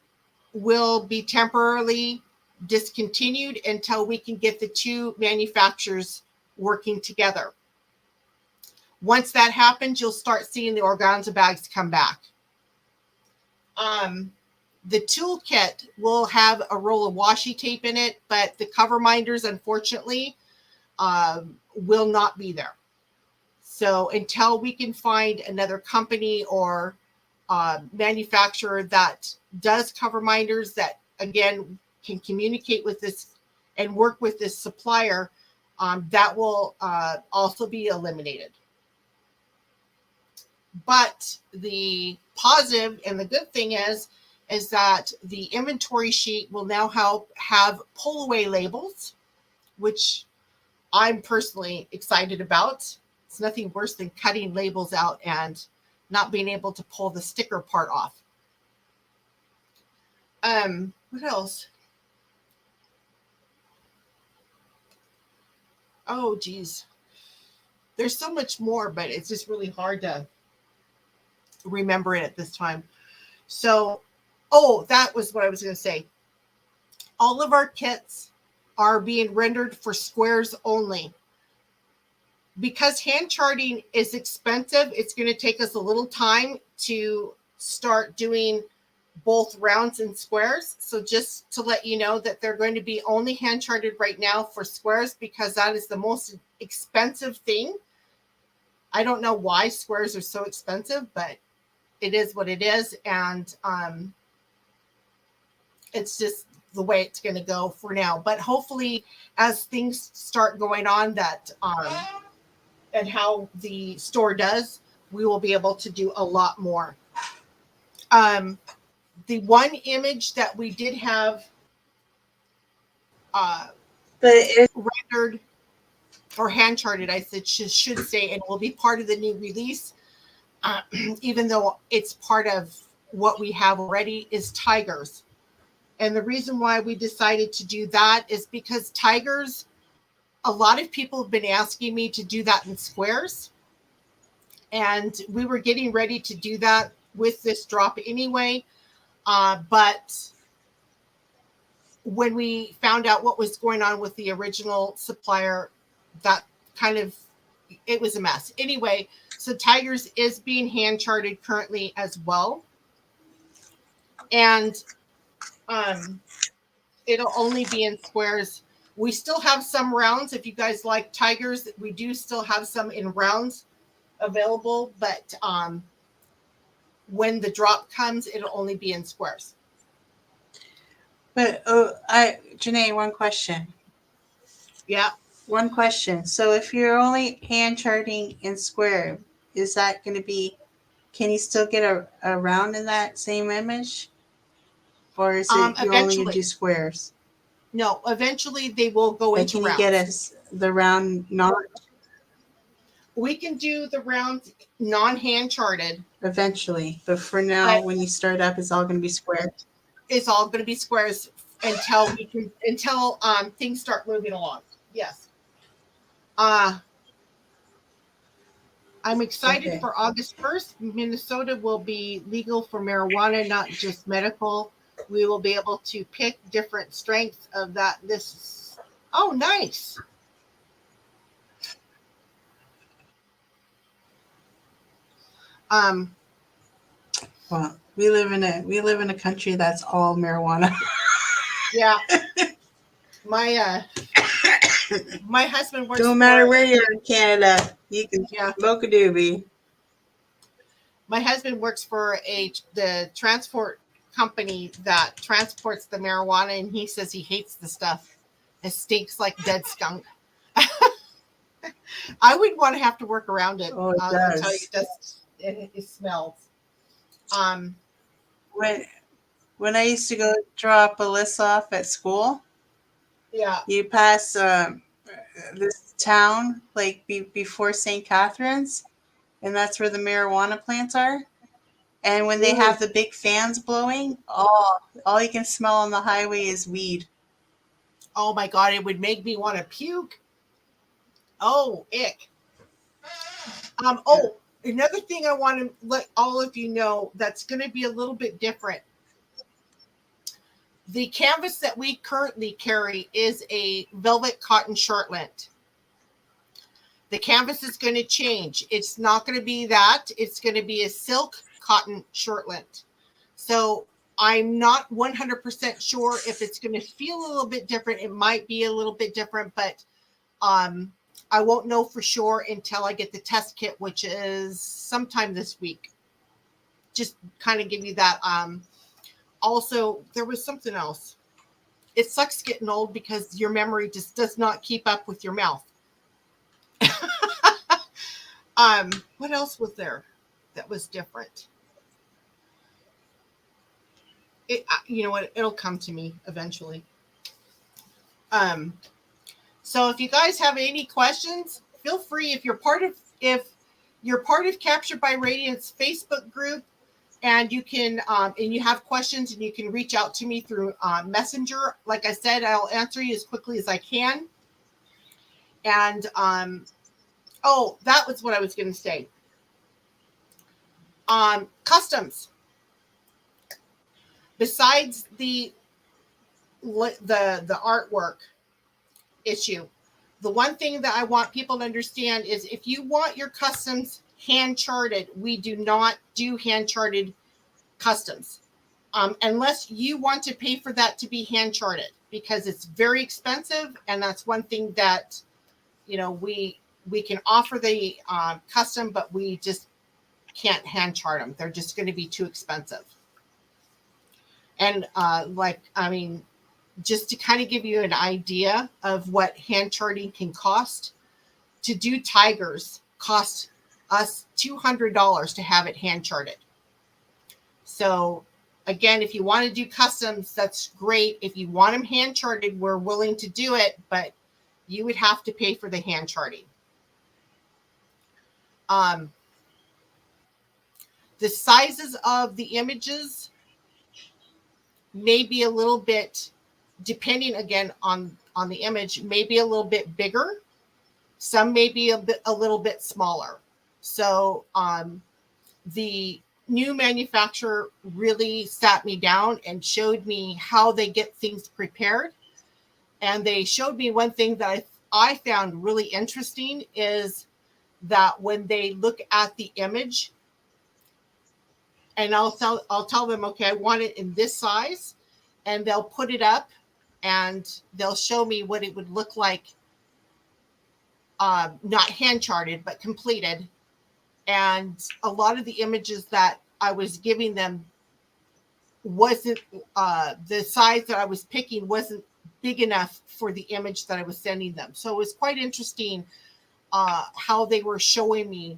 will be temporarily discontinued until we can get the two manufacturers working together. Once that happens, you'll start seeing the organza bags come back. The toolkit will have a roll of washi tape in it, but the cover minders, unfortunately, will not be there. So until we can find another company or manufacturer that does cover minders that, again, can communicate with this and work with this supplier, that will also be eliminated. But the positive and the good thing is that the inventory sheet will now have pull away labels, which I'm personally excited about. It's nothing worse than cutting labels out and not being able to pull the sticker part off. What else? Oh, geez. There's so much more, but it's just really hard to remember it at this time. So, that was what I was going to say. All of our kits are being rendered for squares only. Because hand charting is expensive, it's going to take us a little time to start doing both rounds and squares. So just to let you know that they're going to be only hand charted right now for squares because that is the most expensive thing. I don't know why squares are so expensive, but it is what it is. And it's just the way it's going to go for now. But hopefully as things start going on that and how the store does, we will be able to do a lot more. The one image that we did have rendered or hand charted, I said should say, and will be part of the new release, even though it's part of what we have already, is tigers. And the reason why we decided to do that is because tigers, a lot of people have been asking me to do that in squares. And we were getting ready to do that with this drop anyway. But when we found out what was going on with the original supplier, that it was a mess. Anyway, so tigers is being hand charted currently as well. And it'll only be in squares. We still have some rounds. If you guys like tigers, we do still have some in rounds available, but when the drop comes, it'll only be in squares. But Jene, one question. Yeah. One question. So if you're only hand charting in square, is that going to be, can you still get a round in that same image? Or is it you only going to do squares? No, eventually they will go into rounds. Can you get the round not? We can do the rounds non-hand charted. Eventually. But for now, when you start up, it's all going to be squares. It's all going to be squares until things start moving along. Yes. I'm excited for August 1st. Minnesota will be legal for marijuana, not just medical. We will be able to pick different strengths of that. Oh, nice. Well, we live in a country that's all marijuana. Yeah. My husband works. Don't matter where you're in Canada, you can smoke a doobie. My husband works for the transport company that transports the marijuana, and he says he hates the stuff. It stinks like dead skunk. I wouldn't want to have to work around it. Oh, it I'll tell you, does. it smells. When I used to go drop Alyssa off at school, Yeah. you pass this town like before St. Catharines, and that's where the marijuana plants are. And when they have the big fans blowing, all you can smell on the highway is weed. Oh my God, it would make me want to puke. Oh, ick. Another thing I want to let all of you know that's going to be a little bit different. The canvas that we currently carry is a velvet cotton shortland. The canvas is going to change. It's not going to be that. It's going to be a silk cotton shortland. So I'm not 100% sure if it's going to feel a little bit different. It might be a little bit different, but I won't know for sure until I get the test kit, which is sometime this week. Just kind of give you that. Also, there was something else. It sucks getting old because your memory just does not keep up with your mouth. What else was there that was different? You know what? It'll come to me eventually. So if you guys have any questions, feel free. If you're part of Captured by Radiance Facebook group, and you can and you have questions, and you can reach out to me through Messenger. Like I said, I'll answer you as quickly as I can. And that was what I was going to say. Customs. Besides the artwork issue, the one thing that I want people to understand is if you want your customs hand charted, we do not do hand charted customs unless you want to pay for that to be hand charted, because it's very expensive. And that's one thing that, we can offer the custom, but we just can't hand chart them. They're just going to be too expensive. And just to kind of give you an idea of what hand charting can cost, to do tigers cost us $200 to have it hand charted. So again, if you want to do customs, that's great. If you want them hand charted, we're willing to do it, but you would have to pay for the hand charting. The sizes of the images may be a little bit, depending again on the image, maybe a little bit bigger. Some may be a little bit smaller. So the new manufacturer really sat me down and showed me how they get things prepared. And they showed me one thing that I found really interesting is that when they look at the image, and I'll tell them, okay, I want it in this size, and they'll put it up and they'll show me what it would look like, not hand charted, but completed. And a lot of the images that I was giving them wasn't, the size that I was picking wasn't big enough for the image that I was sending them. So it was quite interesting how they were showing me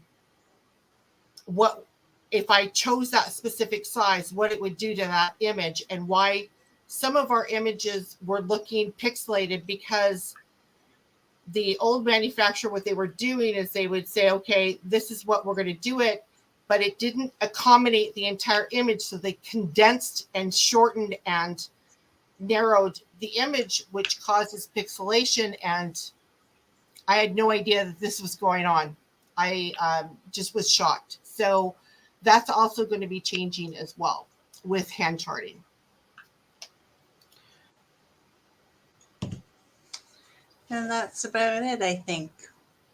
what, if I chose that specific size, what it would do to that image, and why some of our images were looking pixelated, because the old manufacturer, what they were doing is they would say, okay, this is what we're going to do it, but it didn't accommodate the entire image. So they condensed and shortened and narrowed the image, which causes pixelation. And I had no idea that this was going on. I just was shocked. So that's also going to be changing as well with hand charting. And that's about it, I think.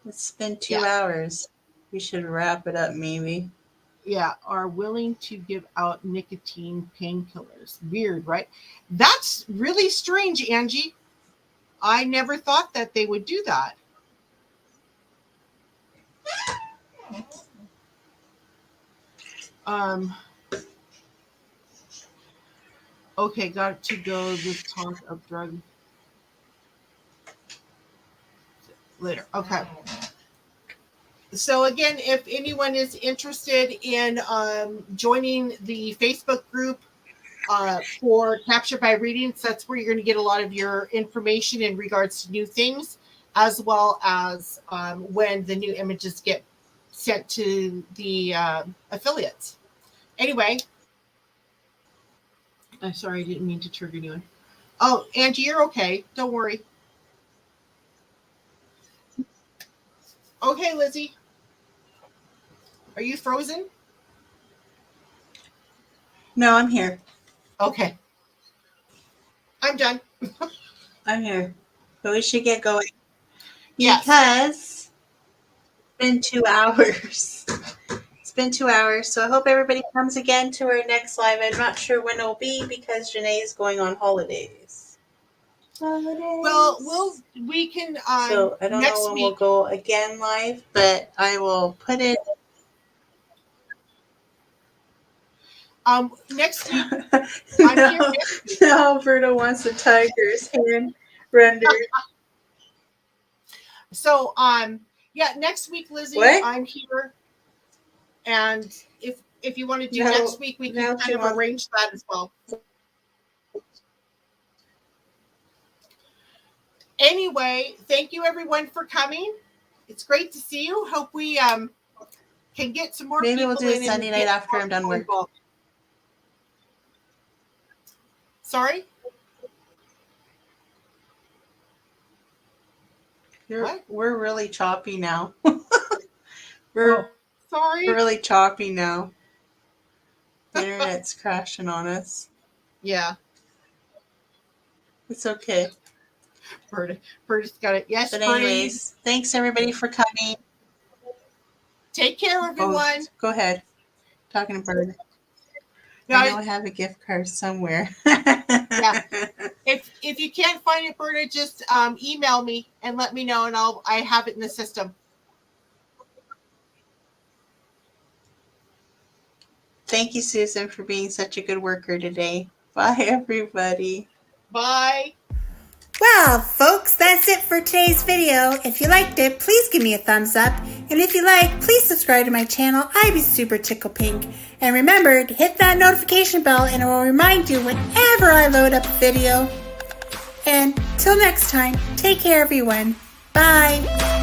It's been 2 hours. We should wrap it up, maybe. Yeah, are willing to give out nicotine painkillers. Weird, right? That's really strange, Angie. I never thought that they would do that. Okay, got to go this talk of drug later. Okay. So again, if anyone is interested in joining the Facebook group for Capture by Readings, that's where you're going to get a lot of your information in regards to new things, as well as when the new images get sent to the affiliates. Anyway, I'm sorry, I didn't mean to trigger anyone. Oh, Angie, you're okay. Don't worry. Okay, Lizzie. Are you frozen? No, I'm here. Okay. I'm done. I'm here. But we should get going. Yes. Because it's been 2 hours. It's been 2 hours. So I hope everybody comes again to our next live. I'm not sure when it'll be because Jene is going on holidays. Well, we can so I don't know when we'll go again live, but I will put it next week. now Alberta wants the tiger's hand rendered. So yeah, next week, Lizzie, What? I'm here. And if you want to do next week, we can kind of arrange that as well. Anyway, thank you everyone for coming. It's great to see you. Hope we can get some more Maybe people. Maybe we'll do it Sunday night after I'm done work. Sorry? We're really choppy now. Sorry. We're really choppy now. The internet's crashing on us. Yeah. It's okay. Birdie's got it. Yes, but anyways, thanks everybody for coming. Take care, everyone. Go ahead. Talking to Bird. I know I have a gift card somewhere. Yeah. If you can't find it, Berta, just email me and let me know, and I have it in the system. Thank you, Susan, for being such a good worker today. Bye, everybody. Bye. Well, folks, that's it for today's video. If you liked it, please give me a thumbs up. And if you like, please subscribe to my channel. I'd be super tickle pink. And remember to hit that notification bell and it will remind you whenever I load up a video. And till next time, take care, everyone. Bye.